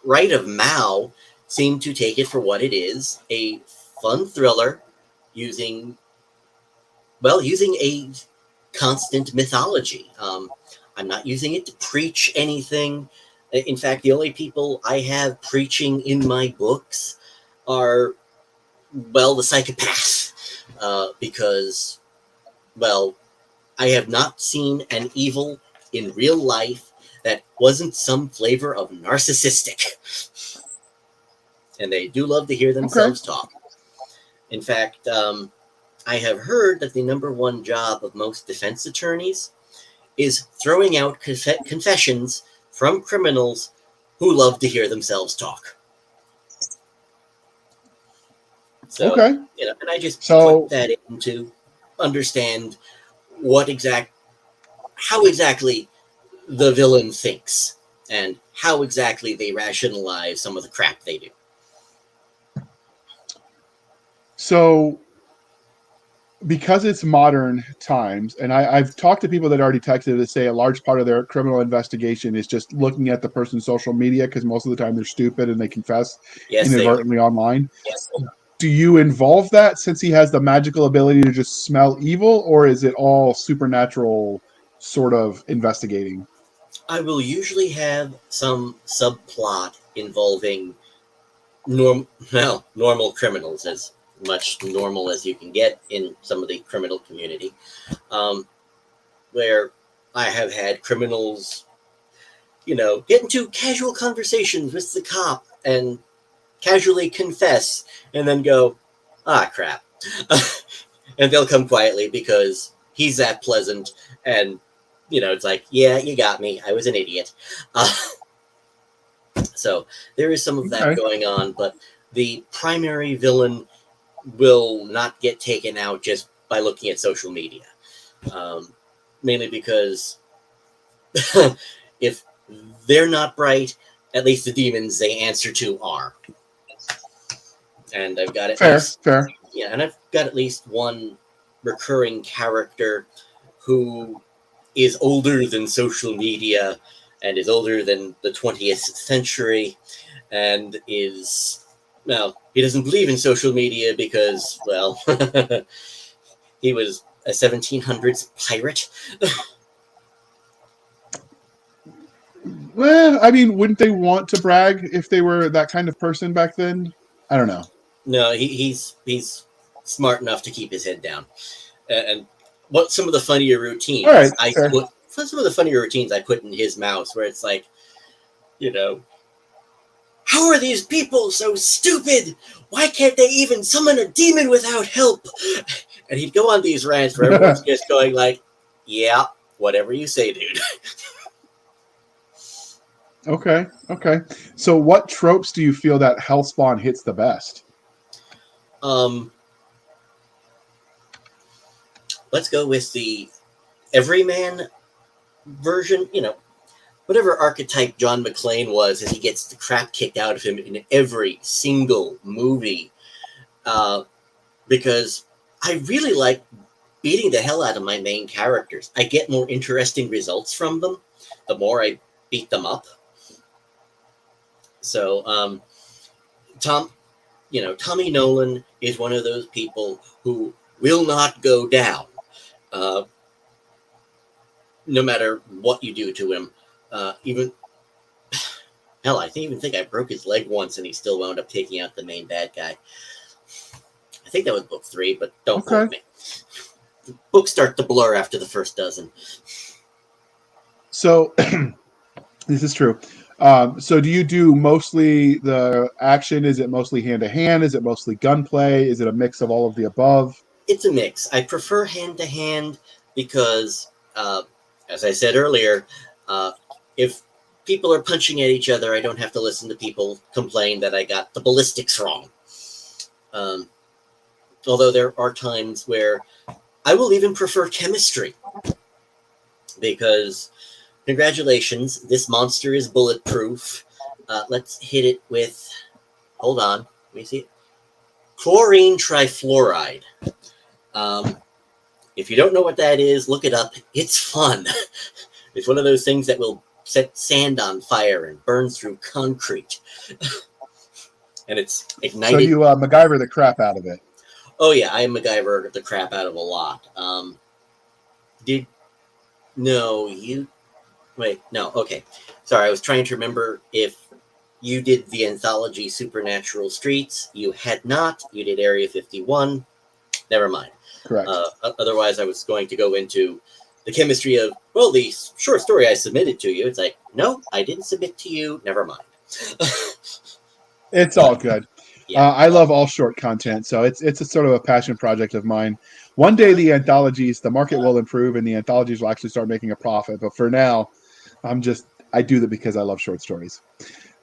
Speaker 2: right of Mao seem to take it for what it is, a fun thriller using a constant mythology. I'm not using it to preach anything. In fact, the only people I have preaching in my books are, the psychopaths, because, I have not seen an evil in real life that wasn't some flavor of narcissistic. And they do love to hear themselves talk. In fact, I have heard that the number one job of most defense attorneys is throwing out confessions from criminals who love to hear themselves talk. So, and I just put that in to understand how exactly the villain thinks and how exactly they rationalize some of the crap they do.
Speaker 1: So, because it's modern times, and I've talked to people that already texted that say a large part of their criminal investigation is just looking at the person's social media, because most of the time they're stupid and they confess inadvertently online.
Speaker 2: Yes.
Speaker 1: do you involve that since he has the magical ability to just smell evil, or is it all supernatural sort of investigating?
Speaker 2: I will usually have some subplot involving normal criminals, as much normal as you can get in some of the criminal community, where I have had criminals, get into casual conversations with the cop and casually confess and then go, ah, crap. And they'll come quietly because he's that pleasant. And, it's like, yeah, you got me. I was an idiot. So there is some of that going on, but the primary villain will not get taken out just by looking at social media. Mainly because if they're not bright, at least the demons they answer to are. And I've got
Speaker 1: fair.
Speaker 2: Yeah, and I've got at least one recurring character who is older than social media and is older than the 20th century and is, he doesn't believe in social media because, he was a 1700s pirate.
Speaker 1: Well, I mean, wouldn't they want to brag if they were that kind of person back then? I don't know.
Speaker 2: No, he's smart enough to keep his head down. And what some of the funnier routines some of the funnier routines I put in his mouse, where it's like, how are these people so stupid? Why can't they even summon a demon without help? And he'd go on these rants where everyone's just going like, yeah, whatever you say, dude.
Speaker 1: Okay. So what tropes do you feel that Hellspawn hits the best?
Speaker 2: Let's go with the everyman version, whatever archetype John McClane was, as he gets the crap kicked out of him in every single movie. Because I really like beating the hell out of my main characters. I get more interesting results from them the more I beat them up. So, Tommy Nolan is one of those people who will not go down, no matter what you do to him. Even hell, I even think I broke his leg once, and he still wound up taking out the main bad guy. I think that was book 3, but don't quote me. The books start to blur after the first dozen.
Speaker 1: So, this is true. So do you do mostly the action? Is it mostly hand-to-hand? Is it mostly gunplay? Is it a mix of all of the above?
Speaker 2: It's a mix. I prefer hand-to-hand because, as I said earlier, if people are punching at each other, I don't have to listen to people complain that I got the ballistics wrong. Although there are times where I will even prefer chemistry because... Congratulations, this monster is bulletproof. Let's hit it with, hold on, let me see it. Chlorine trifluoride. If you don't know what that is, look it up. It's fun. It's one of those things that will set sand on fire and burn through concrete. And it's ignited.
Speaker 1: So you MacGyver the crap out of it.
Speaker 2: Oh yeah, I MacGyver the crap out of a lot. Wait, no, okay. Sorry, I was trying to remember if you did the anthology Supernatural Streets. You had not. You did Area 51. Never mind.
Speaker 1: Correct.
Speaker 2: Otherwise, I was going to go into the chemistry of, the short story I submitted to you. It's like, no, I didn't submit to you. Never mind.
Speaker 1: It's all good.
Speaker 2: Yeah.
Speaker 1: I love all short content, so it's a sort of a passion project of mine. One day the market will improve and the anthologies will actually start making a profit. But for now, I do that because I love short stories.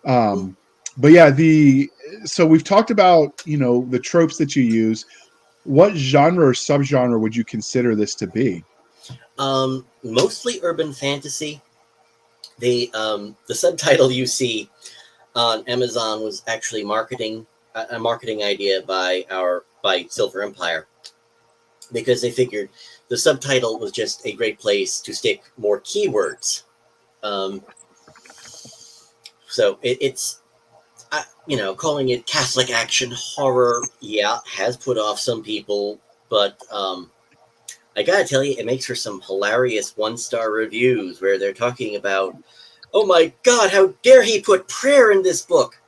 Speaker 1: But yeah, so we've talked about, the tropes that you use. What genre or subgenre would you consider this to be?
Speaker 2: Mostly urban fantasy. The subtitle you see on Amazon was actually a marketing idea by Silver Empire, because they figured the subtitle was just a great place to stick more keywords. So calling it Catholic action horror, yeah, has put off some people, but I gotta tell you, it makes for some hilarious 1-star reviews where they're talking about, oh my God, how dare he put prayer in this book?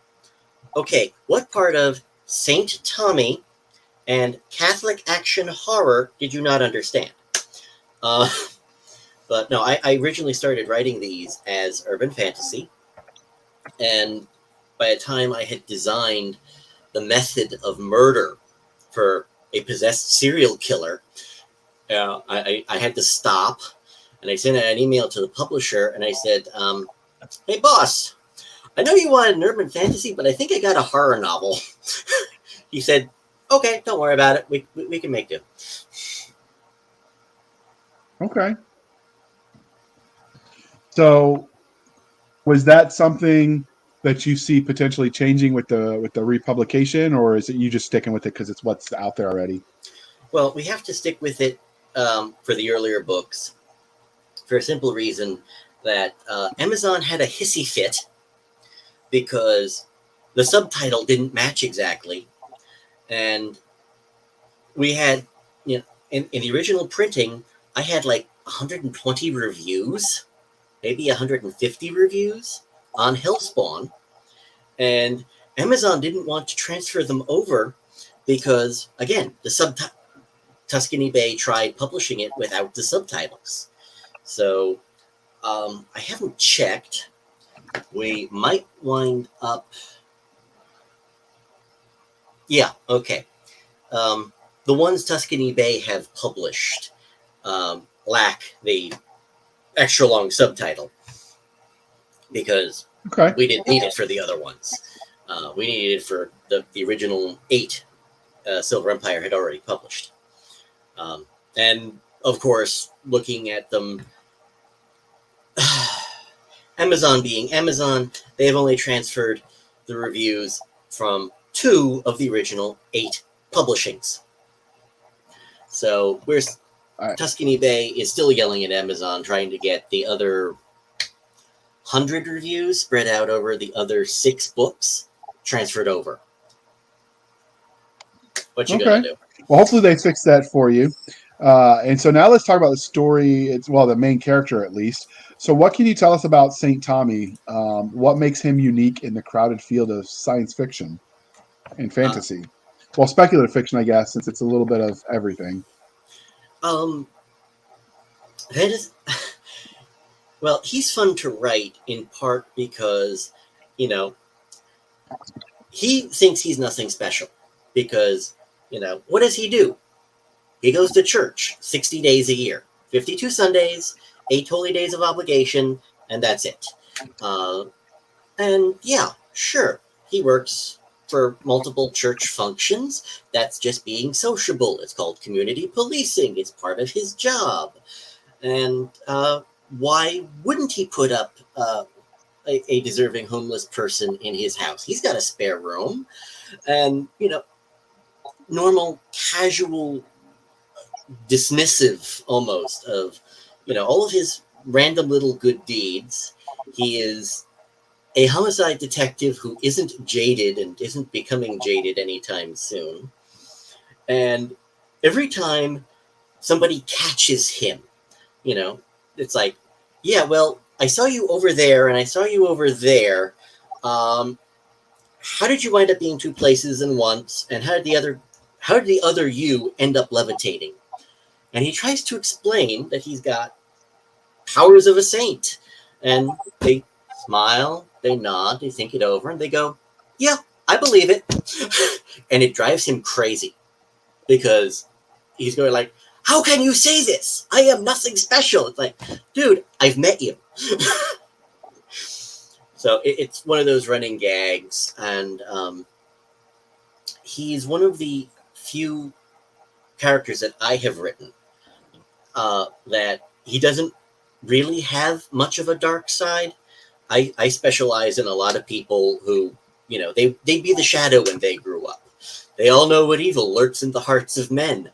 Speaker 2: Okay, what part of Saint Tommy and Catholic action horror did you not understand? But no, I originally started writing these as urban fantasy, and by the time I had designed the method of murder for a possessed serial killer, I had to stop, and I sent an email to the publisher, and I said, hey, boss, I know you wanted an urban fantasy, but I think I got a horror novel. He said, okay, don't worry about it. We can make do.
Speaker 1: Okay. So was that something that you see potentially changing with the republication, or is it you just sticking with it because it's what's out there already?
Speaker 2: Well, we have to stick with it for the earlier books for a simple reason that Amazon had a hissy fit because the subtitle didn't match exactly. And we had, in the original printing, I had like 120 reviews, maybe 150 reviews on Hellspawn. And Amazon didn't want to transfer them over because, again, the Tuscany Bay tried publishing it without the subtitles. So I haven't checked. We might wind up. Yeah, okay. The ones Tuscany Bay have published lack the extra long subtitle because we didn't need it for the other ones. We needed it for the original 8 Silver Empire had already published. And of course, looking at them, Amazon being Amazon, they have only transferred the reviews from 2 of the original 8 publishings. So Tuscany Bay is still yelling at Amazon, trying to get the other 100 reviews spread out over the other 6 books transferred over. What you gonna do?
Speaker 1: Well, hopefully they fix that for you. And so now let's talk about the story. It's the main character at least. So what can you tell us about Saint Tommy? What makes him unique in the crowded field of science fiction and fantasy? Well, speculative fiction, I guess, since it's a little bit of everything.
Speaker 2: That is, well, he's fun to write in part because, he thinks he's nothing special because, what does he do? He goes to church 60 days a year, 52 Sundays, 8 holy days of obligation, and that's it. And yeah, sure, he works for multiple church functions. That's just being sociable. It's called community policing. It's part of his job. And why wouldn't he put up a deserving homeless person in his house? He's got a spare room. And, normal, casual, dismissive almost of, all of his random little good deeds. He is a homicide detective who isn't jaded and isn't becoming jaded anytime soon. And every time somebody catches him, it's like, yeah, well, I saw you over there and I saw you over there. How did you wind up being 2 places in once? And how did the other you end up levitating? And he tries to explain that he's got powers of a saint. And they smile, they nod, they think it over, and they go, yeah, I believe it. And it drives him crazy because he's going like, how can you say this? I am nothing special. It's like, dude, I've met you. So it's one of those running gags. And he's one of the few characters that I have written that he doesn't really have much of a dark side. I specialize in a lot of people who, they'd be the shadow when they grew up. They all know what evil lurks in the hearts of men,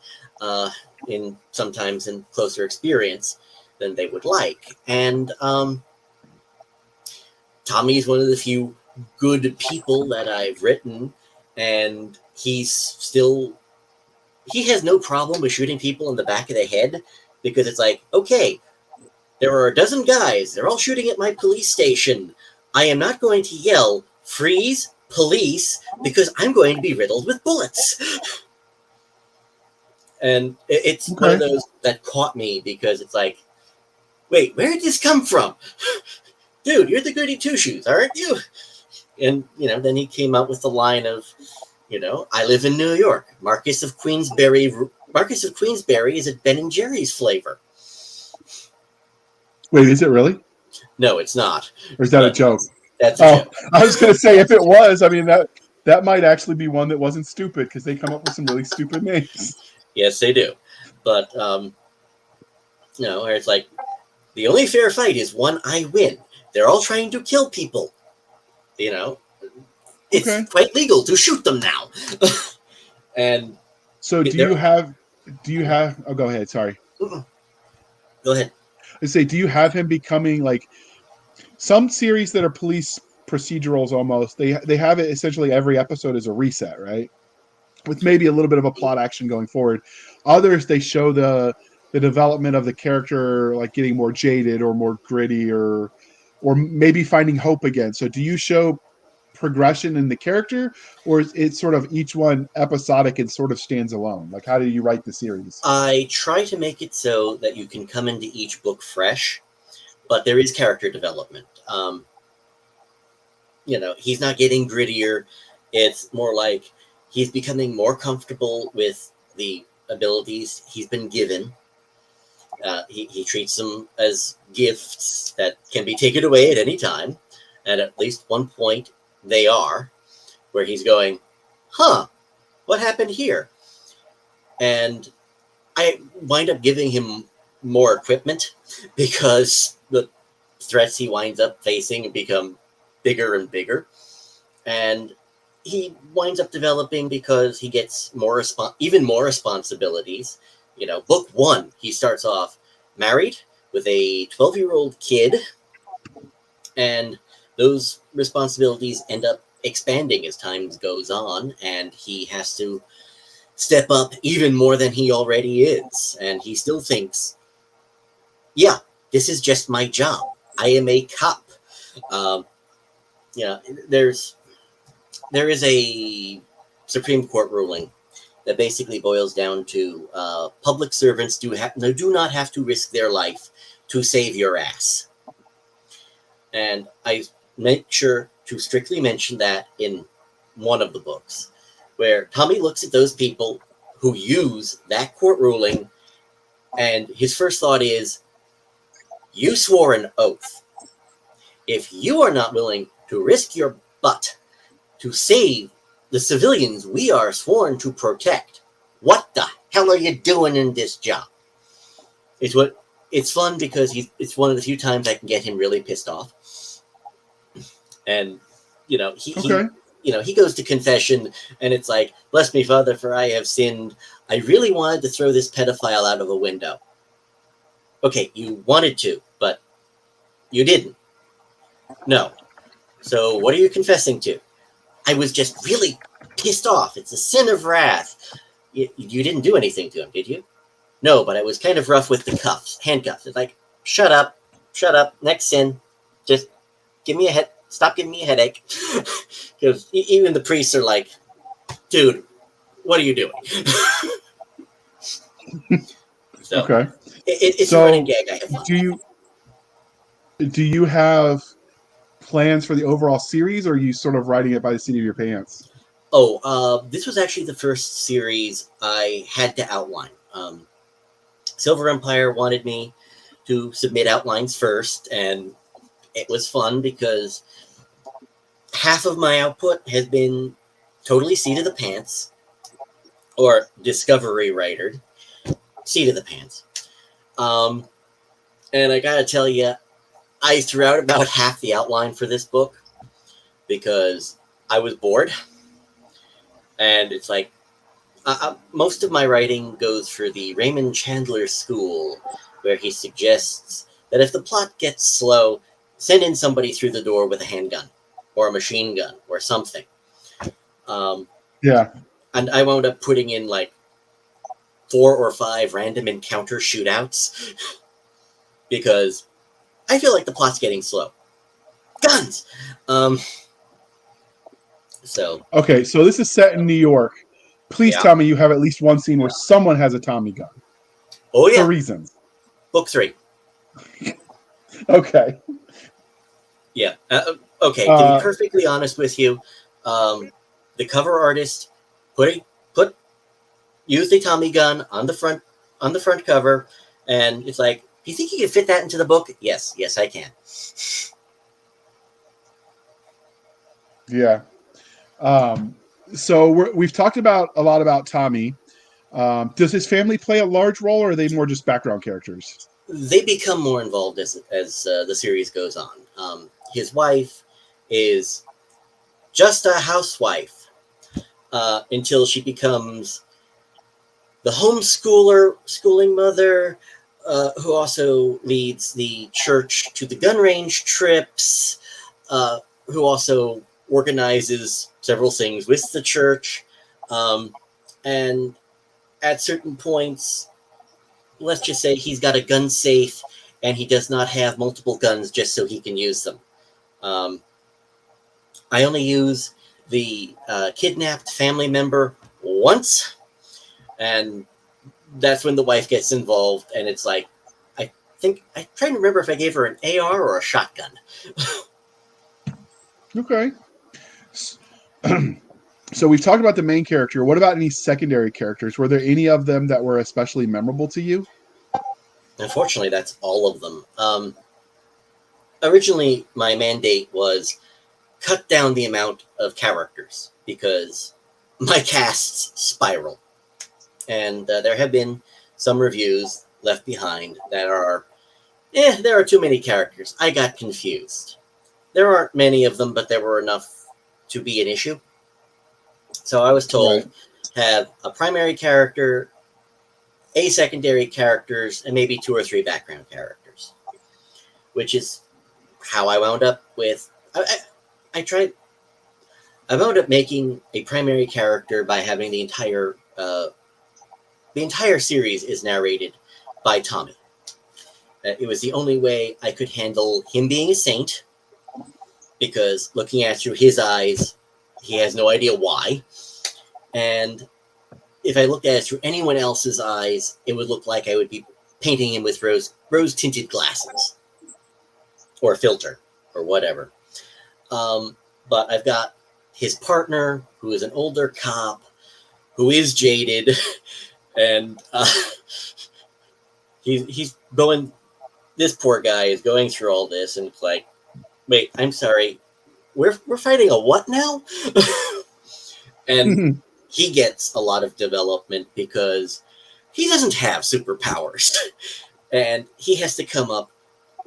Speaker 2: sometimes in closer experience than they would like. And Tommy is one of the few good people that I've written, and he has no problem with shooting people in the back of the head, because it's like, okay, there are a dozen guys, they're all shooting at my police station. I am not going to yell, freeze, police, because I'm going to be riddled with bullets. And it's one of
Speaker 1: Okay.
Speaker 2: those that caught me, because it's like, wait, where did this come from? Dude, you're the goody two-shoes, aren't you? And, then he came out with the line of, I live in New York. Marcus of Queensberry is a Ben and Jerry's flavor.
Speaker 1: Wait, is it really?
Speaker 2: No, it's not.
Speaker 1: Or is that a joke?
Speaker 2: That's a joke.
Speaker 1: I was going to say, if it was, I mean, that might actually be one that wasn't stupid, because they come up with some really stupid names.
Speaker 2: Yes, they do. But, where it's like, the only fair fight is one I win. They're all trying to kill people. It's quite legal to shoot them now. And
Speaker 1: so do you have, oh, go ahead. Sorry.
Speaker 2: Go ahead.
Speaker 1: I say, do you have him becoming like some series that are police procedurals almost? They have it essentially every episode is a reset, right? With maybe a little bit of a plot action going forward. Others, they show the development of the character, like getting more jaded or more gritty, or maybe finding hope again. So do you show progression in the character, or is it sort of each one episodic and sort of stands alone? Like, how do you write the series?
Speaker 2: I try to make it so that you can come into each book fresh, but there is character development. He's not getting grittier. It's more like he's becoming more comfortable with the abilities he's been given. He treats them as gifts that can be taken away at any time. And at least one point they are, where he's going, what happened here? And I wind up giving him more equipment, because the threats he winds up facing become bigger and bigger. And he winds up developing because he gets even more responsibilities. Book 1, he starts off married with a 12-year-old kid, and those responsibilities end up expanding as time goes on, and he has to step up even more than he already is. And he still thinks, yeah, this is just my job. I am a cop. There is a Supreme Court ruling that basically boils down to public servants do not have to risk their life to save your ass. And I make sure to strictly mention that in one of the books, where Tommy looks at those people who use that court ruling, and his first thought is, you swore an oath. If you are not willing to risk your butt to save the civilians we are sworn to protect, what the hell are you doing in this job? It's fun because it's one of the few times I can get him really pissed off. And he goes to confession, and it's like, bless me, Father, for I have sinned. I really wanted to throw this pedophile out of a window. Okay, you wanted to, but you didn't. No. So what are you confessing to? I was just really pissed off. It's a sin of wrath. You didn't do anything to him, did you? No, but I was kind of rough with the handcuffs. It's like, shut up, next sin. Just stop giving me a headache. Because even the priests are like, dude, what are you doing? So,
Speaker 1: okay.
Speaker 2: It's a running gag I have fun.
Speaker 1: Do you have plans for the overall series, or are you sort of writing it by the seat of your pants?
Speaker 2: This was actually the first series I had to outline. Silver Empire wanted me to submit outlines first, and it was fun because half of my output has been totally seat of the pants, or discovery writered, seat of the pants. And I gotta tell you, I threw out about half the outline for this book because I was bored. And it's like, most of my writing goes for the Raymond Chandler school, where he suggests that if the plot gets slow, send in somebody through the door with a handgun. or a machine gun or something.
Speaker 1: Yeah.
Speaker 2: And I wound up putting in like 4 or 5 random encounter shootouts because I feel like the plot's getting slow. Guns! So,
Speaker 1: Okay, so this is set in New York. Please
Speaker 2: yeah.
Speaker 1: tell me you have at least one scene where someone has a Tommy gun.
Speaker 2: Oh, yeah.
Speaker 1: For reasons.
Speaker 2: Book 3.
Speaker 1: Okay.
Speaker 2: Yeah. Okay, to be perfectly honest with you, the cover artist used a Tommy gun on the front cover, and it's like, do you think you can fit that into the book? Yes, I can.
Speaker 1: Yeah. So we've talked a lot about Tommy. Does his family play a large role, or are they more just background characters?
Speaker 2: They become more involved as the series goes on. His wife is just a housewife until she becomes the schooling mother, who also leads the church to the gun range trips, who also organizes several things with the church. And at certain points, let's just say he's got a gun safe and he does not have multiple guns just so he can use them. I only use the kidnapped family member once, and that's when the wife gets involved, and it's like, I'm trying to remember if I gave her an AR or a shotgun.
Speaker 1: Okay. So we've talked about the main character. What about any secondary characters? Were there any of them that were especially memorable to you?
Speaker 2: Unfortunately, that's all of them. Originally, my mandate was cut down the amount of characters because my casts spiral. And there have been some reviews left behind that are, there are too many characters. I got confused. There aren't many of them, but there were enough to be an issue. So I was told, have a primary character, a secondary characters, and maybe 2 or 3 background characters, which is how I wound up with. I wound up making a primary character by having the entire series is narrated by Tommy. It was the only way I could handle him being a saint, because looking at through his eyes, he has no idea why. And if I looked at it through anyone else's eyes, it would look like I would be painting him with rose-tinted glasses or a filter or whatever. But I've got his partner, who is an older cop, who is jaded, and he's going. This poor guy is going through all this, and it's like, wait, I'm sorry, we're fighting a what now? And he gets a lot of development because he doesn't have superpowers, and he has to come up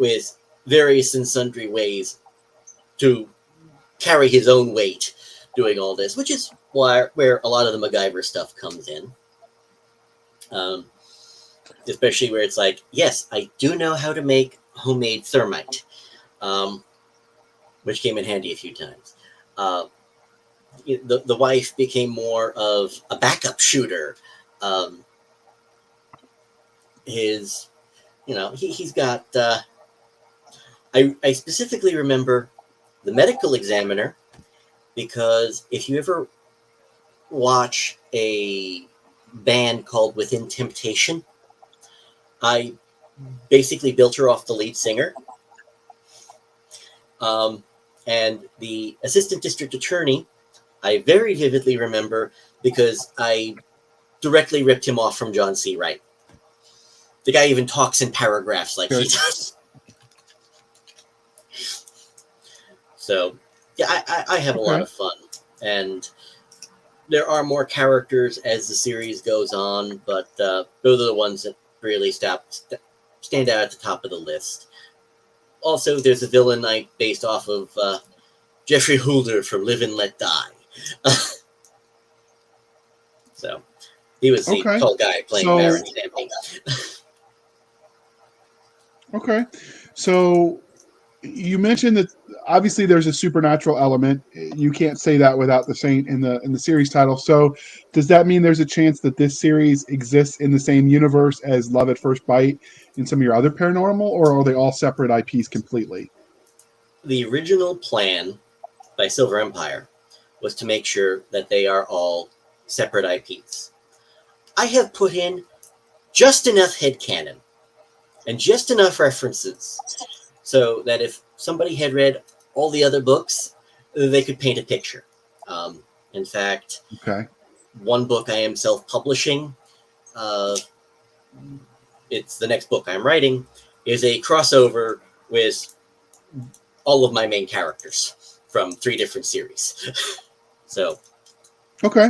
Speaker 2: with various and sundry ways to carry his own weight doing all this, which is where a lot of the MacGyver stuff comes in. Especially where it's like, yes, I do know how to make homemade thermite, which came in handy a few times. The wife became more of a backup shooter. He's got. I specifically remember the medical examiner, because if you ever watch a band called Within Temptation, I basically built her off the lead singer. And the assistant district attorney, I very vividly remember because I directly ripped him off from John C. Wright. The guy even talks in paragraphs like he does. So, yeah, I have a lot of fun. And there are more characters as the series goes on, but those are the ones that really stand out at the top of the list. Also, there's a villain knight based off of Jeffrey Holder from Live and Let Die. So, he was the tall guy playing Baron Sammy.
Speaker 1: Okay. So, you mentioned that obviously there's a supernatural element. You can't say that without the saint in the series title. So does that mean there's a chance that this series exists in the same universe as Love at First Bite in some of your other paranormal, or are they all separate IPs completely?
Speaker 2: The original plan by Silver Empire was to make sure that they are all separate IPs. I have put in just enough headcanon and just enough references so that if somebody had read all the other books, they could paint a picture. In fact,
Speaker 1: Okay.
Speaker 2: one book I am self-publishing, it's the next book I'm writing, is a crossover with all of my main characters from 3 different series. So,
Speaker 1: Okay.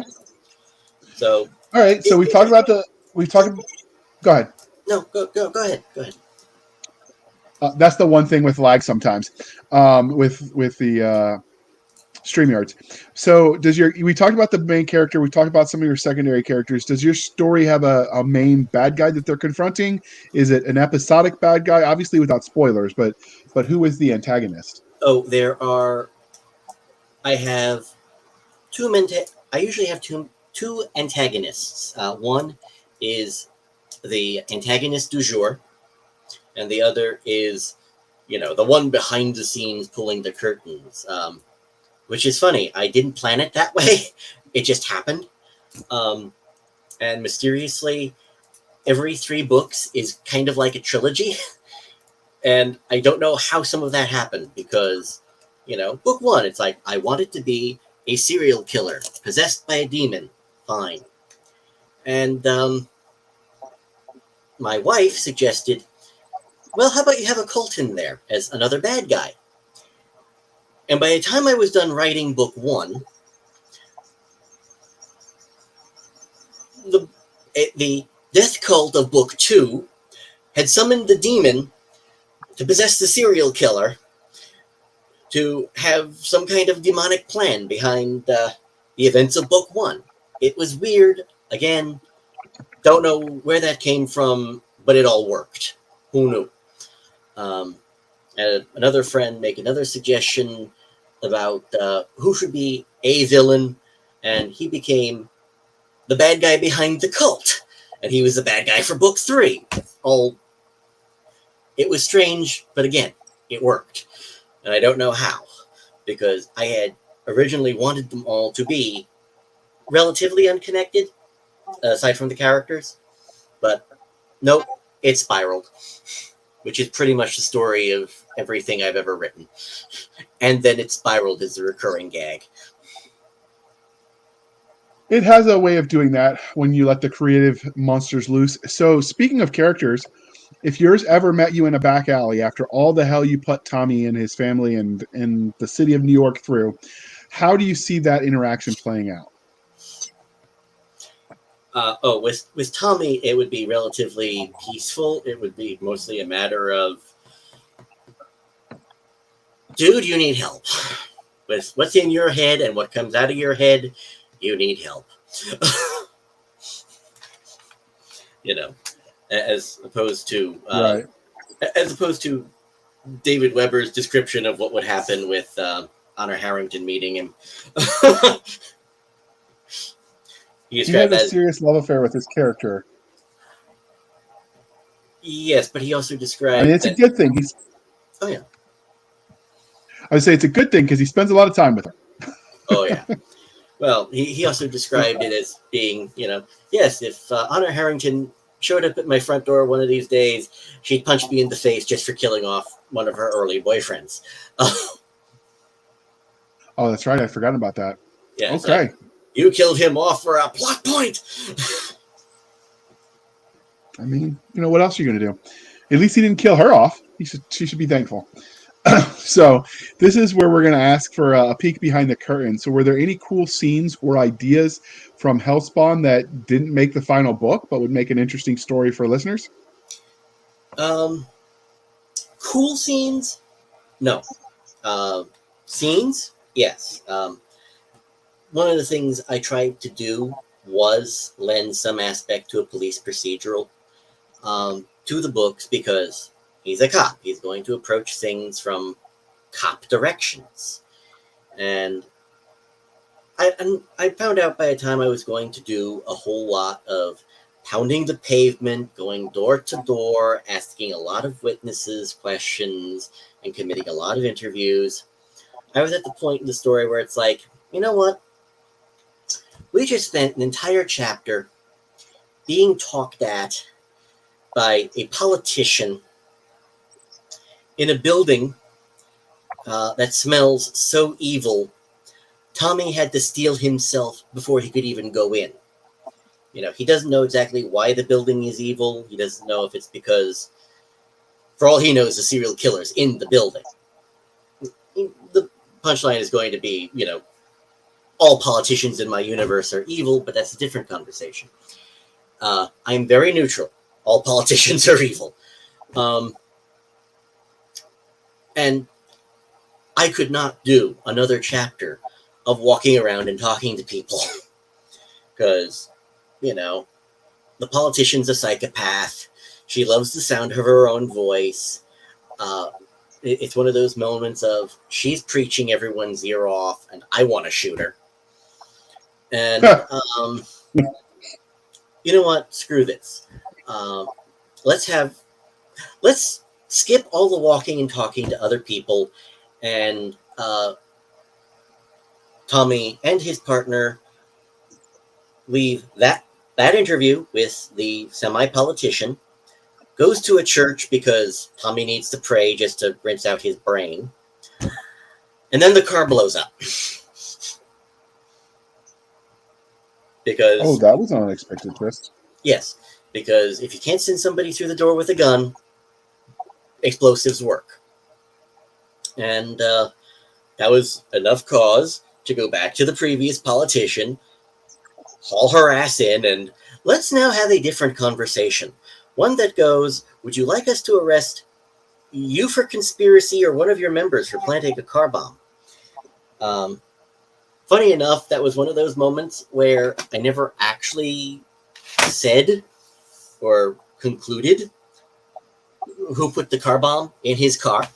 Speaker 2: so
Speaker 1: All right. So we've talked about go ahead.
Speaker 2: no, go ahead.
Speaker 1: That's the one thing with lag sometimes, with the StreamYards. So we talked about the main character, we talked about some of your secondary characters. Does your story have a main bad guy that they're confronting? Is it an episodic bad guy? Obviously without spoilers, but who is the antagonist?
Speaker 2: Oh, I have I usually have two antagonists. One is the antagonist du jour, and the other is, the one behind the scenes pulling the curtains. Which is funny. I didn't plan it that way. It just happened. And mysteriously, every 3 books is kind of like a trilogy. And I don't know how some of that happened because, book 1, it's like, I want it to be a serial killer possessed by a demon. Fine. And my wife suggested, well, how about you have a cult in there as another bad guy? And by the time I was done writing book 1, the death cult of book 2 had summoned the demon to possess the serial killer to have some kind of demonic plan behind the events of book 1. It was weird. Again, don't know where that came from, but it all worked. Who knew? And another friend make another suggestion about who should be a villain, and he became the bad guy behind the cult, and he was the bad guy for book 3. It was strange, but again, it worked, and I don't know how, because I had originally wanted them all to be relatively unconnected, aside from the characters, but nope, it spiraled, which is pretty much the story of everything I've ever written. And then it spiraled as a recurring gag.
Speaker 1: It has a way of doing that when you let the creative monsters loose. So speaking of characters, if yours ever met you in a back alley after all the hell you put Tommy and his family and the city of New York through, how do you see that interaction playing out?
Speaker 2: With Tommy, it would be relatively peaceful. It would be mostly a matter of, dude, you need help. With what's in your head and what comes out of your head, you need help. As opposed to
Speaker 1: Right.
Speaker 2: as opposed to David Weber's description of what would happen with Honor Harrington meeting him.
Speaker 1: He has a serious love affair with his character.
Speaker 2: Yes, but he also described.
Speaker 1: I mean, it's a good thing.
Speaker 2: Oh yeah.
Speaker 1: I would say it's a good thing because he spends a lot of time with her.
Speaker 2: Oh yeah. Well, he also described it as being, yes, if Honor Harrington showed up at my front door one of these days, she'd punch me in the face just for killing off one of her early boyfriends.
Speaker 1: Oh, that's right. I'd forgotten about that.
Speaker 2: Yeah.
Speaker 1: Okay.
Speaker 2: Like, you killed him off for a plot point.
Speaker 1: I mean, what else are you going to do? At least he didn't kill her off. She should be thankful. So this is where we're going to ask for a peek behind the curtain. So were there any cool scenes or ideas from Hellspawn that didn't make the final book, but would make an interesting story for listeners?
Speaker 2: Cool scenes? No. Scenes? Yes. One of the things I tried to do was lend some aspect to a police procedural to the books because he's a cop. He's going to approach things from cop directions. And I found out by the time I was going to do a whole lot of pounding the pavement, going door to door, asking a lot of witnesses questions, and committing a lot of interviews, I was at the point in the story where it's like, you know what? We just spent an entire chapter being talked at by a politician in a building that smells so evil, Tommy had to steel himself before he could even go in. You know, he doesn't know exactly why the building is evil. He doesn't know if it's because, for all he knows, the serial killer's in the building. The punchline is going to be, you know, all politicians in my universe are evil, but that's a different conversation. I'm very neutral. All politicians are evil. And I could not do another chapter of walking around and talking to people because, you know, the politician's a psychopath. She loves the sound of her own voice. It's one of those moments of she's preaching everyone's ear off and I want to shoot her. And you know what? Screw this. Let's skip all the walking and talking to other people, and Tommy and his partner leave that interview with the semi-politician, goes to a church because Tommy needs to pray just to rinse out his brain, and then the car blows up. Because
Speaker 1: that was an unexpected twist.
Speaker 2: Yes, because if you can't send somebody through the door with a gun, explosives work. And that was enough cause to go back to the previous politician, haul her ass in, and let's now have a different conversation. One that goes, would you like us to arrest you for conspiracy or one of your members for planting a car bomb? Funny enough, that was one of those moments where I never actually said or concluded who put the car bomb in his car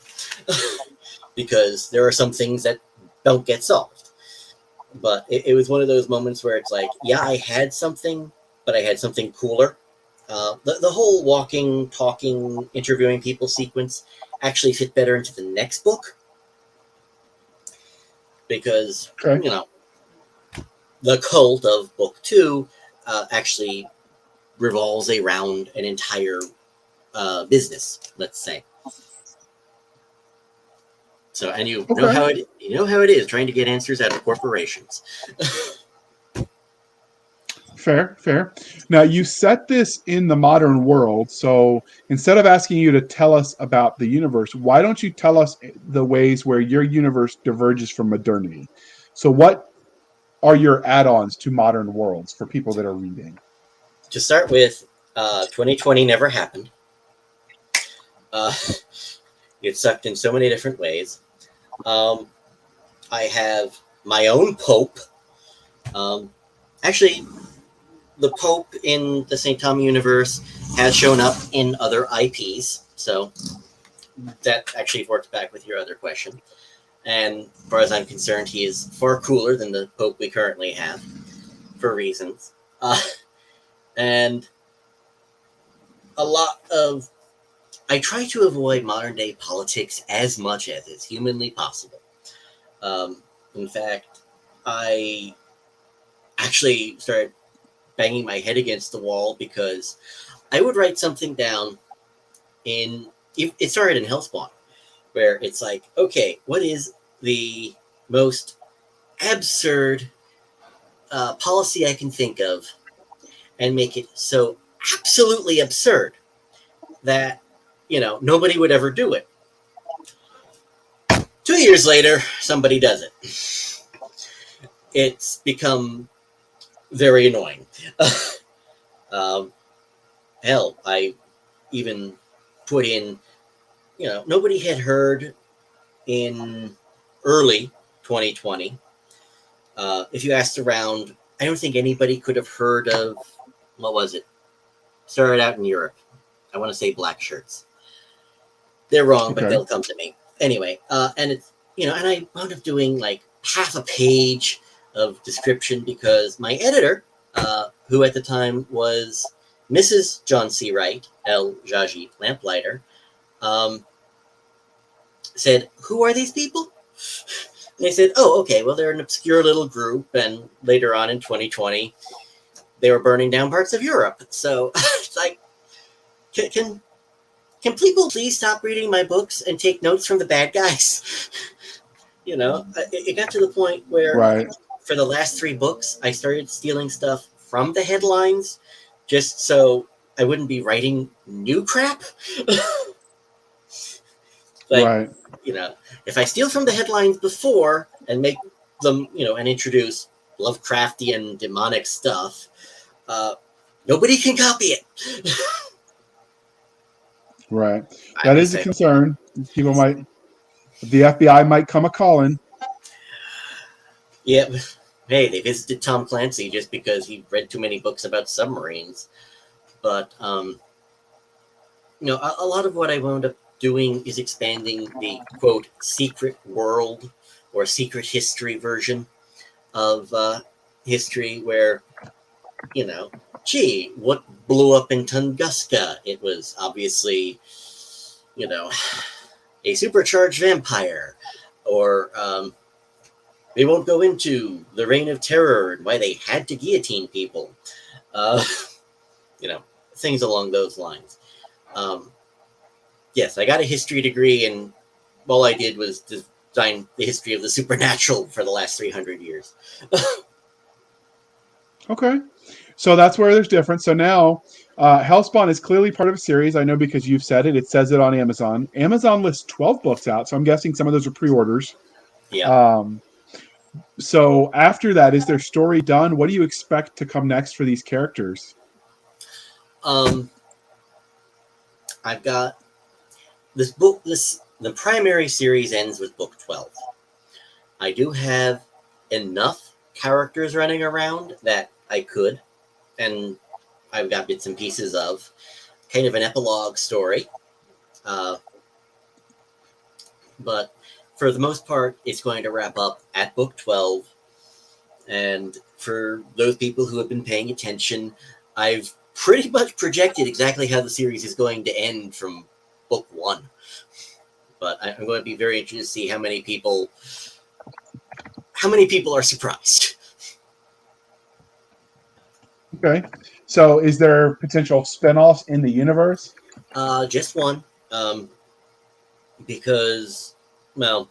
Speaker 2: because there are some things that don't get solved. But it was one of those moments where it's like, yeah, I had something, but I had something cooler. The whole walking, talking, interviewing people sequence actually fit better into the next book. Because, you know, the cult of book 2 actually revolves around an entire business, let's say. So, and you know how it is trying to get answers out of corporations.
Speaker 1: Fair. Now, you set this in the modern world, so instead of asking you to tell us about the universe, why don't you tell us the ways where your universe diverges from modernity? So what are your add-ons to modern worlds for people that are reading?
Speaker 2: To start with, 2020 never happened. It sucked in so many different ways. I have my own Pope. Actually, the Pope in the St. Tom universe has shown up in other IPs, so that actually works back with your other question. And as far as I'm concerned, he is far cooler than the Pope we currently have, for reasons. And a lot of... I try to avoid modern-day politics as much as is humanly possible. In fact, I actually started banging my head against the wall because I would write something down in... It started in Hellspawn, where it's like, okay, what is the most absurd policy I can think of and make it so absolutely absurd that, you know, nobody would ever do it. 2 years later, somebody does it. It's become very annoying. Hell, I even put in, you know, nobody had heard in early 2020. If you asked around, I don't think anybody could have heard of, what was it? Started out in Europe. I want to say Black Shirts. They're wrong, but they'll come to me. anyway, and it's, and I wound up doing like half a page of description because my editor, who at the time was Mrs. John C. Wright, El Jaji Lamplighter, said, "Who are these people?" And they said, "Oh, okay, well, they're an obscure little group, and later on in 2020, they were burning down parts of Europe." So it's like, can people please stop reading my books and take notes from the bad guys? It got to the point where
Speaker 1: Right.
Speaker 2: for the last 3 books, I started stealing stuff from the headlines just so I wouldn't be writing new crap. Like,
Speaker 1: Right.
Speaker 2: If I steal from the headlines before and make them, and introduce Lovecraftian demonic stuff, nobody can copy it.
Speaker 1: Right. That is a concern. People might, the FBI might come a calling.
Speaker 2: Yeah. Hey, they visited Tom Clancy just because he read too many books about submarines. But, a lot of what I wound up doing is expanding the, quote, secret world or secret history version of history where, gee, what blew up in Tunguska? It was obviously, a supercharged vampire. Or we won't go into the Reign of Terror and why they had to guillotine people. Things along those lines. Yes, I got a history degree, and all I did was design the history of the supernatural for the last 300 years.
Speaker 1: Okay. So that's where there's difference. So now Hellspawn is clearly part of a series. I know because you've said it. It says it on Amazon. Amazon lists 12 books out, so I'm guessing some of those are pre-orders.
Speaker 2: Yeah.
Speaker 1: So after that, is their story done? What do you expect to come next for these characters?
Speaker 2: I've got this book. The primary series ends with book 12. I do have enough characters running around that I could, and I've got bits and pieces of kind of an epilogue story. But for the most part, it's going to wrap up at book 12. And for those people who have been paying attention, I've pretty much projected exactly how the series is going to end from book 1. But I'm going to be very interested to see how many people are surprised.
Speaker 1: Okay. So is there potential spinoffs in the universe?
Speaker 2: Just one. Because, well,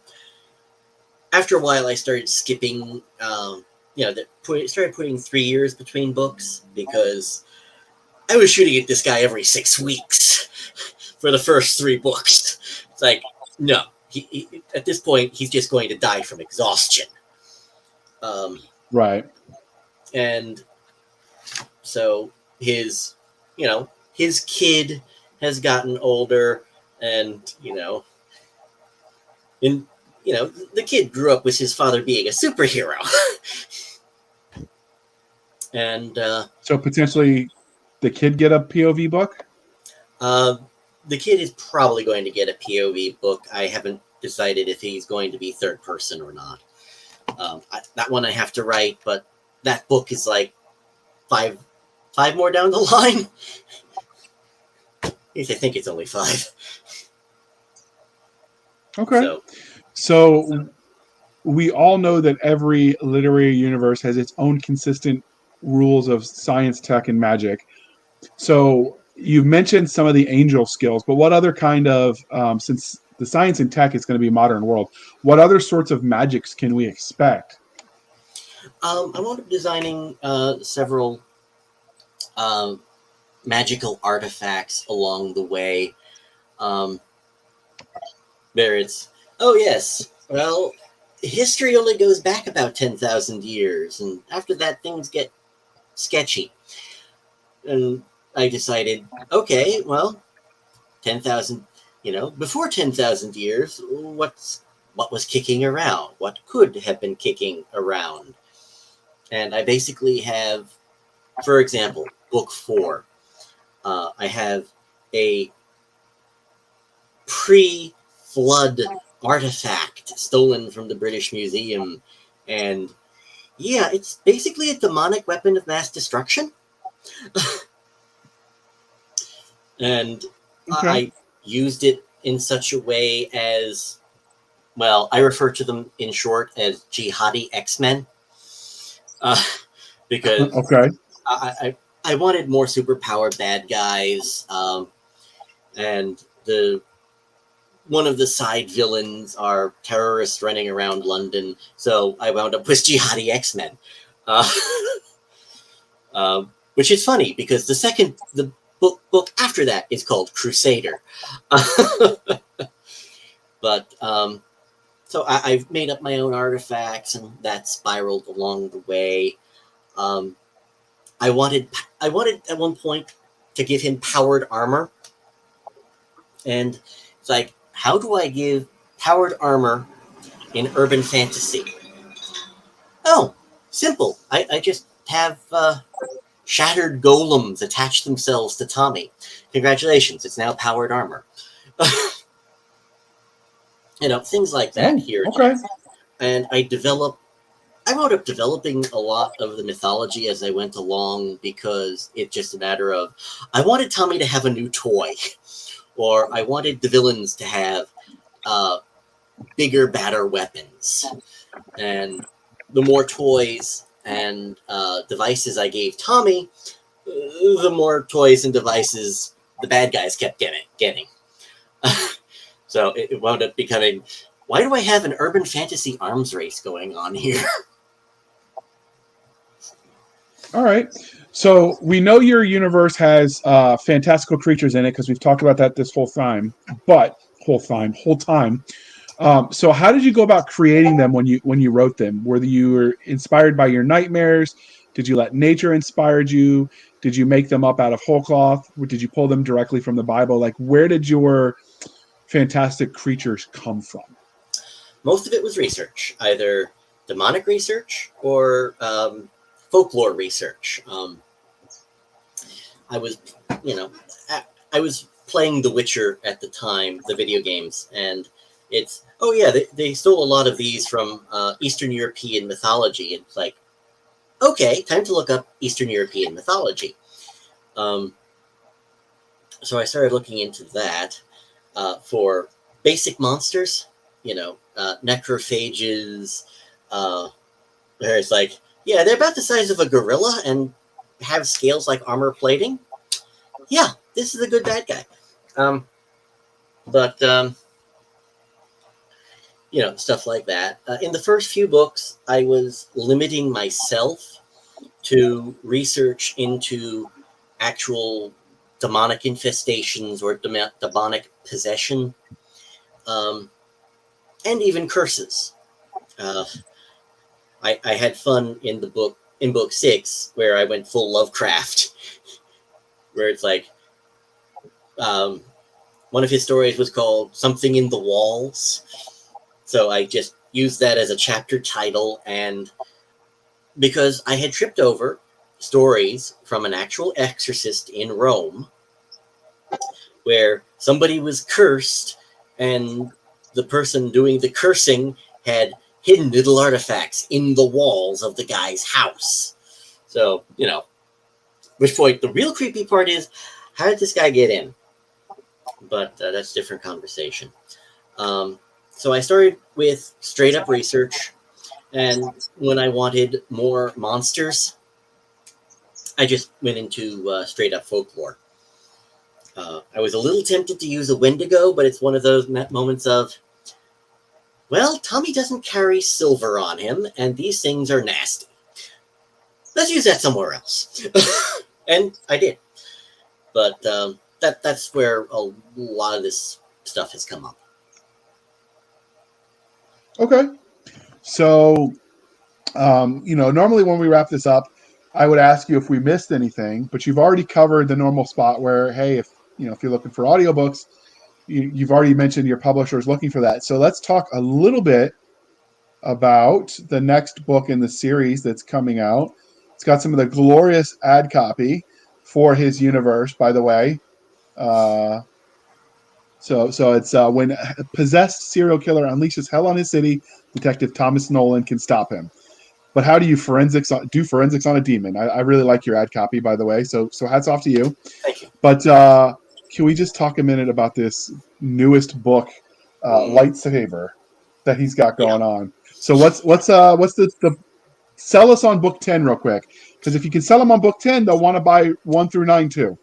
Speaker 2: after a while I started skipping, started putting 3 years between books because I was shooting at this guy every 6 weeks for the first 3 books. It's like, no, he at this point, he's just going to die from exhaustion.
Speaker 1: Right.
Speaker 2: And so his kid has gotten older, and the kid grew up with his father being a superhero. And
Speaker 1: so potentially the kid get a POV book?
Speaker 2: The kid is probably going to get a POV book. I haven't decided if he's going to be third person or not. That one I have to write, but that book is like five more down the line. At least I think it's only 5.
Speaker 1: Okay. So we all know that every literary universe has its own consistent rules of science, tech, and magic. So you've mentioned some of the angel skills, but what other kind of, since the science and tech is going to be a modern world, what other sorts of magics can we expect?
Speaker 2: I wound up designing several magical artifacts along the way. There it's, oh yes, well, history only goes back about 10,000 years, and after that things get sketchy. And I decided, okay, well, 10,000, before 10,000 years, what was kicking around? What could have been kicking around? And I basically have, for example, book 4. I have a pre-flood artifact stolen from the British Museum, and yeah, it's basically a demonic weapon of mass destruction. And
Speaker 1: Okay.
Speaker 2: I used it in such a way as, well, I refer to them in short as jihadi X-Men, because
Speaker 1: Okay.
Speaker 2: I wanted more superpowered bad guys, and one of the side villains are terrorists running around London, so I wound up with jihadi X-Men. Uh, which is funny because the book after that is called Crusader. But so I've made up my own artifacts, and that spiraled along the way. Um, I wanted at one point to give him powered armor, and it's like, how do I give powered armor in urban fantasy? Oh, simple. I just have shattered golems attach themselves to Tommy. Congratulations, it's now powered armor. Things like that here.
Speaker 1: Okay.
Speaker 2: And I wound up developing a lot of the mythology as I went along, because it's just a matter of, I wanted Tommy to have a new toy, or I wanted the villains to have bigger, badder weapons. And the more toys and devices I gave Tommy, the more toys and devices the bad guys kept getting. So it wound up becoming, why do I have an urban fantasy arms race going on here?
Speaker 1: All right. So we know your universe has fantastical creatures in it because we've talked about that this whole time. So how did you go about creating them when you wrote them? Were you inspired by your nightmares? Did you let nature inspire you? Did you make them up out of whole cloth? Or did you pull them directly from the Bible? Like, where did your fantastic creatures come from?
Speaker 2: Most of it was research, either demonic research or folklore research. I was, I was playing The Witcher at the time, the video games, and it's, oh yeah, they stole a lot of these from Eastern European mythology. And it's like, okay, time to look up Eastern European mythology. So I started looking into that for basic monsters, necrophages, where it's like, yeah, they're about the size of a gorilla and have scales like armor plating. Yeah, this is a good bad guy. But stuff like that. In the first few books, I was limiting myself to research into actual demonic infestations or demonic possession, and even curses. I had fun in book 6, where I went full Lovecraft, where it's like, one of his stories was called Something in the Walls. So I just used that as a chapter title, and because I had tripped over stories from an actual exorcist in Rome, where somebody was cursed, and the person doing the cursing had hidden little artifacts in the walls of the guy's house. So, which point the real creepy part is, how did this guy get in? But that's a different conversation. So I started with straight up research, and when I wanted more monsters, I just went into straight up folklore. I was a little tempted to use a Wendigo, but it's one of those moments of, well, Tommy doesn't carry silver on him, and these things are nasty. Let's use that somewhere else. And I did. But that's where a lot of this stuff has come up.
Speaker 1: Okay. So, normally when we wrap this up, I would ask you if we missed anything, but you've already covered the normal spot where, hey, if you're looking for audiobooks, you've already mentioned your publisher is looking for that. So let's talk a little bit about the next book in the series that's coming out. It's got some of the glorious ad copy for his universe, by the way. So it's when a possessed serial killer unleashes hell on his city, Detective Thomas Nolan can stop him. But how do you do forensics on a demon? I really like your ad copy, by the way. So hats off to you.
Speaker 2: Thank you.
Speaker 1: But can we just talk a minute about this newest book, Lightsaber, that he's got
Speaker 2: Yeah.
Speaker 1: going on? So what's the sell us on book 10 real quick, because if you can sell them on book 10, they'll want to buy 1 through 9 too.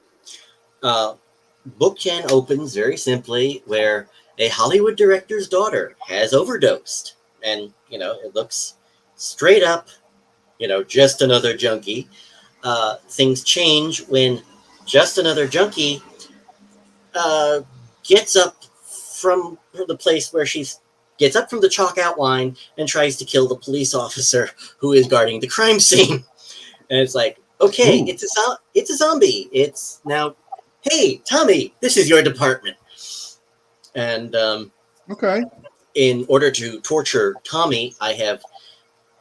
Speaker 2: Book 10 opens very simply where a Hollywood director's daughter has overdosed. And, it looks straight up, just another junkie. Things change when just another junkie gets up from the place where gets up from the chalk outline and tries to kill the police officer who is guarding the crime scene. And it's like, okay,
Speaker 1: Ooh.
Speaker 2: it's a zombie. It's now, hey, Tommy, this is your department. And
Speaker 1: Okay.
Speaker 2: in order to torture Tommy, I have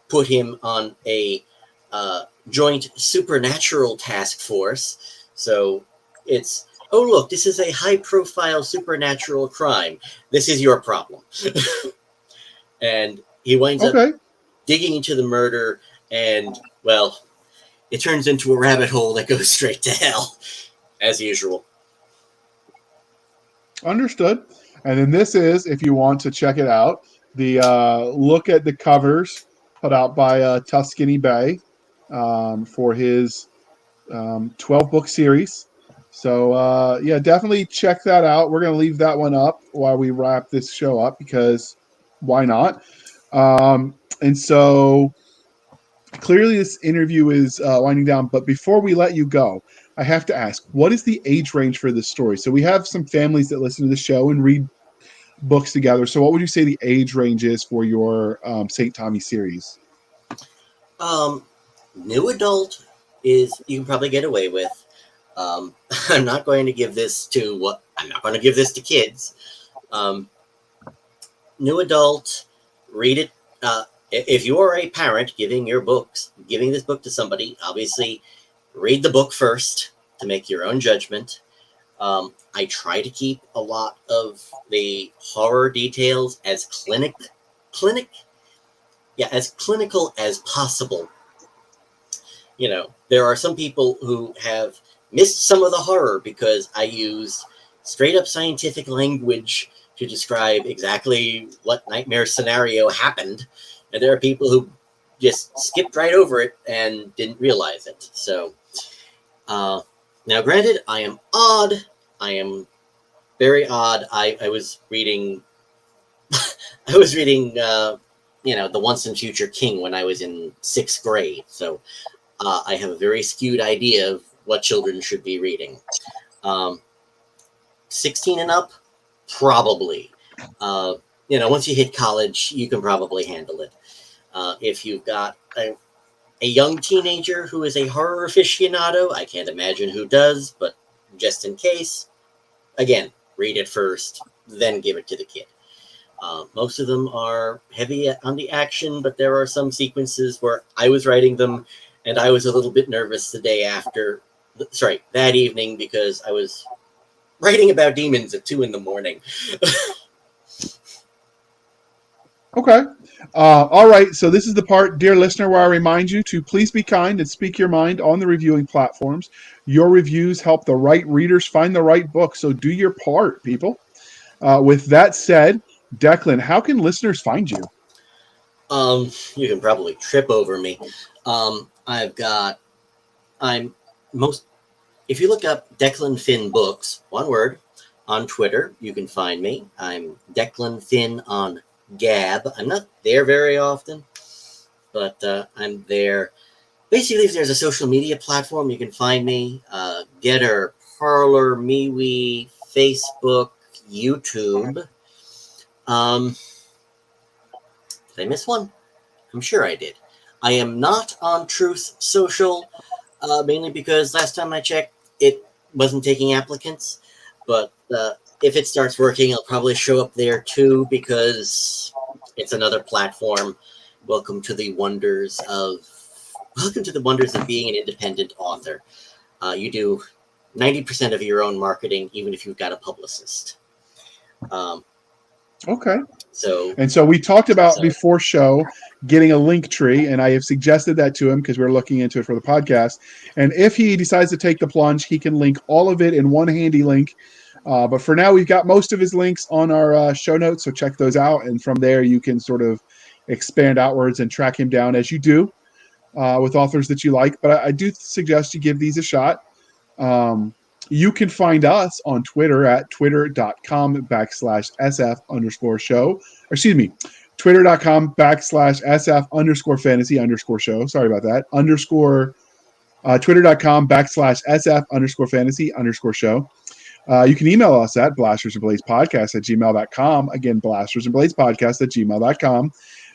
Speaker 2: put him on a joint supernatural task force. So it's, oh, look, this is a high-profile supernatural crime. This is your problem. And he winds up digging into the murder, and, well, it turns into a rabbit hole that goes straight to hell, as usual.
Speaker 1: Understood. And then this is, if you want to check it out, the look at the covers put out by Tuscany Bay for his 12-book series. So, yeah, definitely check that out. We're going to leave that one up while we wrap this show up, because why not? And so clearly this interview is winding down, but before we let you go, I have to ask, what is the age range for this story? So we have some families that listen to the show and read books together. So what would you say the age range is for your St. Tommy series?
Speaker 2: New adult is, you can probably get away with. I'm not going to give this to kids. New adult, read it. If you are a parent giving this book to somebody, obviously read the book first to make your own judgment. I try to keep a lot of the horror details as as clinical as possible. There are some people who have missed some of the horror because I used straight up scientific language to describe exactly what nightmare scenario happened. And there are people who just skipped right over it and didn't realize it. So, now granted, I am odd. I am very odd. I was reading, The Once and Future King when I was in 6th grade. So, I have a very skewed idea of what children should be reading. 16 and up, probably. Once you hit college, you can probably handle it. If you've got a young teenager who is a horror aficionado, I can't imagine who does, but just in case, again, read it first, then give it to the kid. Most of them are heavy on the action, but there are some sequences where I was writing them and I was a little bit nervous that evening, because I was writing about demons at 2 a.m.
Speaker 1: Okay. All right. So this is the part, dear listener, where I remind you to please be kind and speak your mind on the reviewing platforms. Your reviews help the right readers find the right book. So do your part, people. With that said, Declan, how can listeners find you?
Speaker 2: You can probably trip over me. If you look up Declan Finn Books, one word, on Twitter, you can find me. I'm Declan Finn on Gab. I'm not there very often, but I'm there. Basically, if there's a social media platform, you can find me. Getter, Parler, MeWe, Facebook, YouTube. Did I miss one? I'm sure I did. I am not on Truth Social, mainly because last time I checked, it wasn't taking applicants. But if it starts working, I'll probably show up there too, because it's another platform. Welcome to the wonders of being an independent author. You do 90% of your own marketing, even if you've got a publicist. Um,
Speaker 1: Okay.
Speaker 2: so
Speaker 1: And so we talked about before show getting a link tree, and I have suggested that to him because we're looking into it for the podcast. And if he decides to take the plunge, he can link all of it in one handy link. But for now, we've got most of his links on our show notes, so check those out. And from there, you can sort of expand outwards and track him down as you do with authors that you like. But I do suggest you give these a shot. Um, you can find us on Twitter at twitter.com/SF_show. Or excuse me, twitter.com/SF_fantasy_show. Sorry about that. Twitter.com/SF_fantasy_show. You can email us at blastersandbladespodcast@gmail.com. Again, blastersandbladespodcast@gmail.com.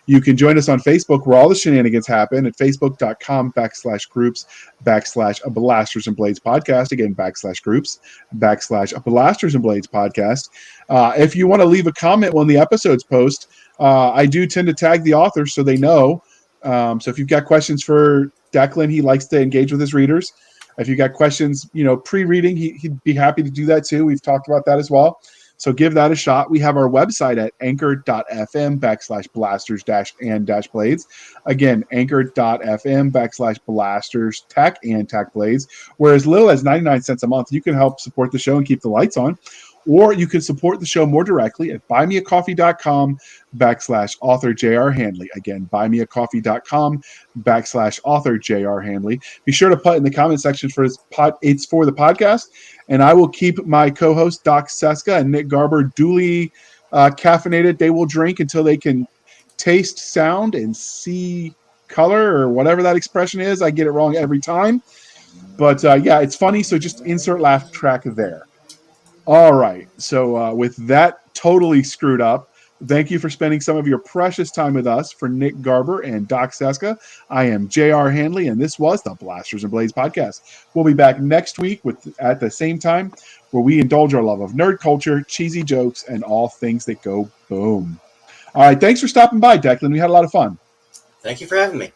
Speaker 1: You can join us on Facebook where all the shenanigans happen at facebook.com/groups/Blasters and Blades Podcast. Again, /groups/Blasters and Blades Podcast. If you want to leave a comment when the episodes post, I do tend to tag the authors so they know. So if you've got questions for Declan, he likes to engage with his readers. If you got questions, pre-reading, he'd be happy to do that too. We've talked about that as well. So give that a shot. We have our website at anchor.fm/blasters-and-blades. Again, anchor.fm/blasters-tech-and-tech-blades. Where as little as 99 cents a month, you can help support the show and keep the lights on. Or you can support the show more directly at buymeacoffee.com/author J.R. Handley. Again, buymeacoffee.com/author J.R. Handley. Be sure to put in the comment section it's for the podcast, and I will keep my co-hosts Doc Cisca and Nick Garber duly caffeinated. They will drink until they can taste, sound, and see color, or whatever that expression is. I get it wrong every time. But yeah, it's funny, so just insert laugh track there. All right. So with that totally screwed up, thank you for spending some of your precious time with us. For Nick Garber and Doc Cisca, I am J.R. Handley, and this was the Blasters and Blades podcast. We'll be back next week at the same time, where we indulge our love of nerd culture, cheesy jokes, and all things that go boom. All right. Thanks for stopping by, Declan. We had a lot of fun.
Speaker 2: thank you for having me.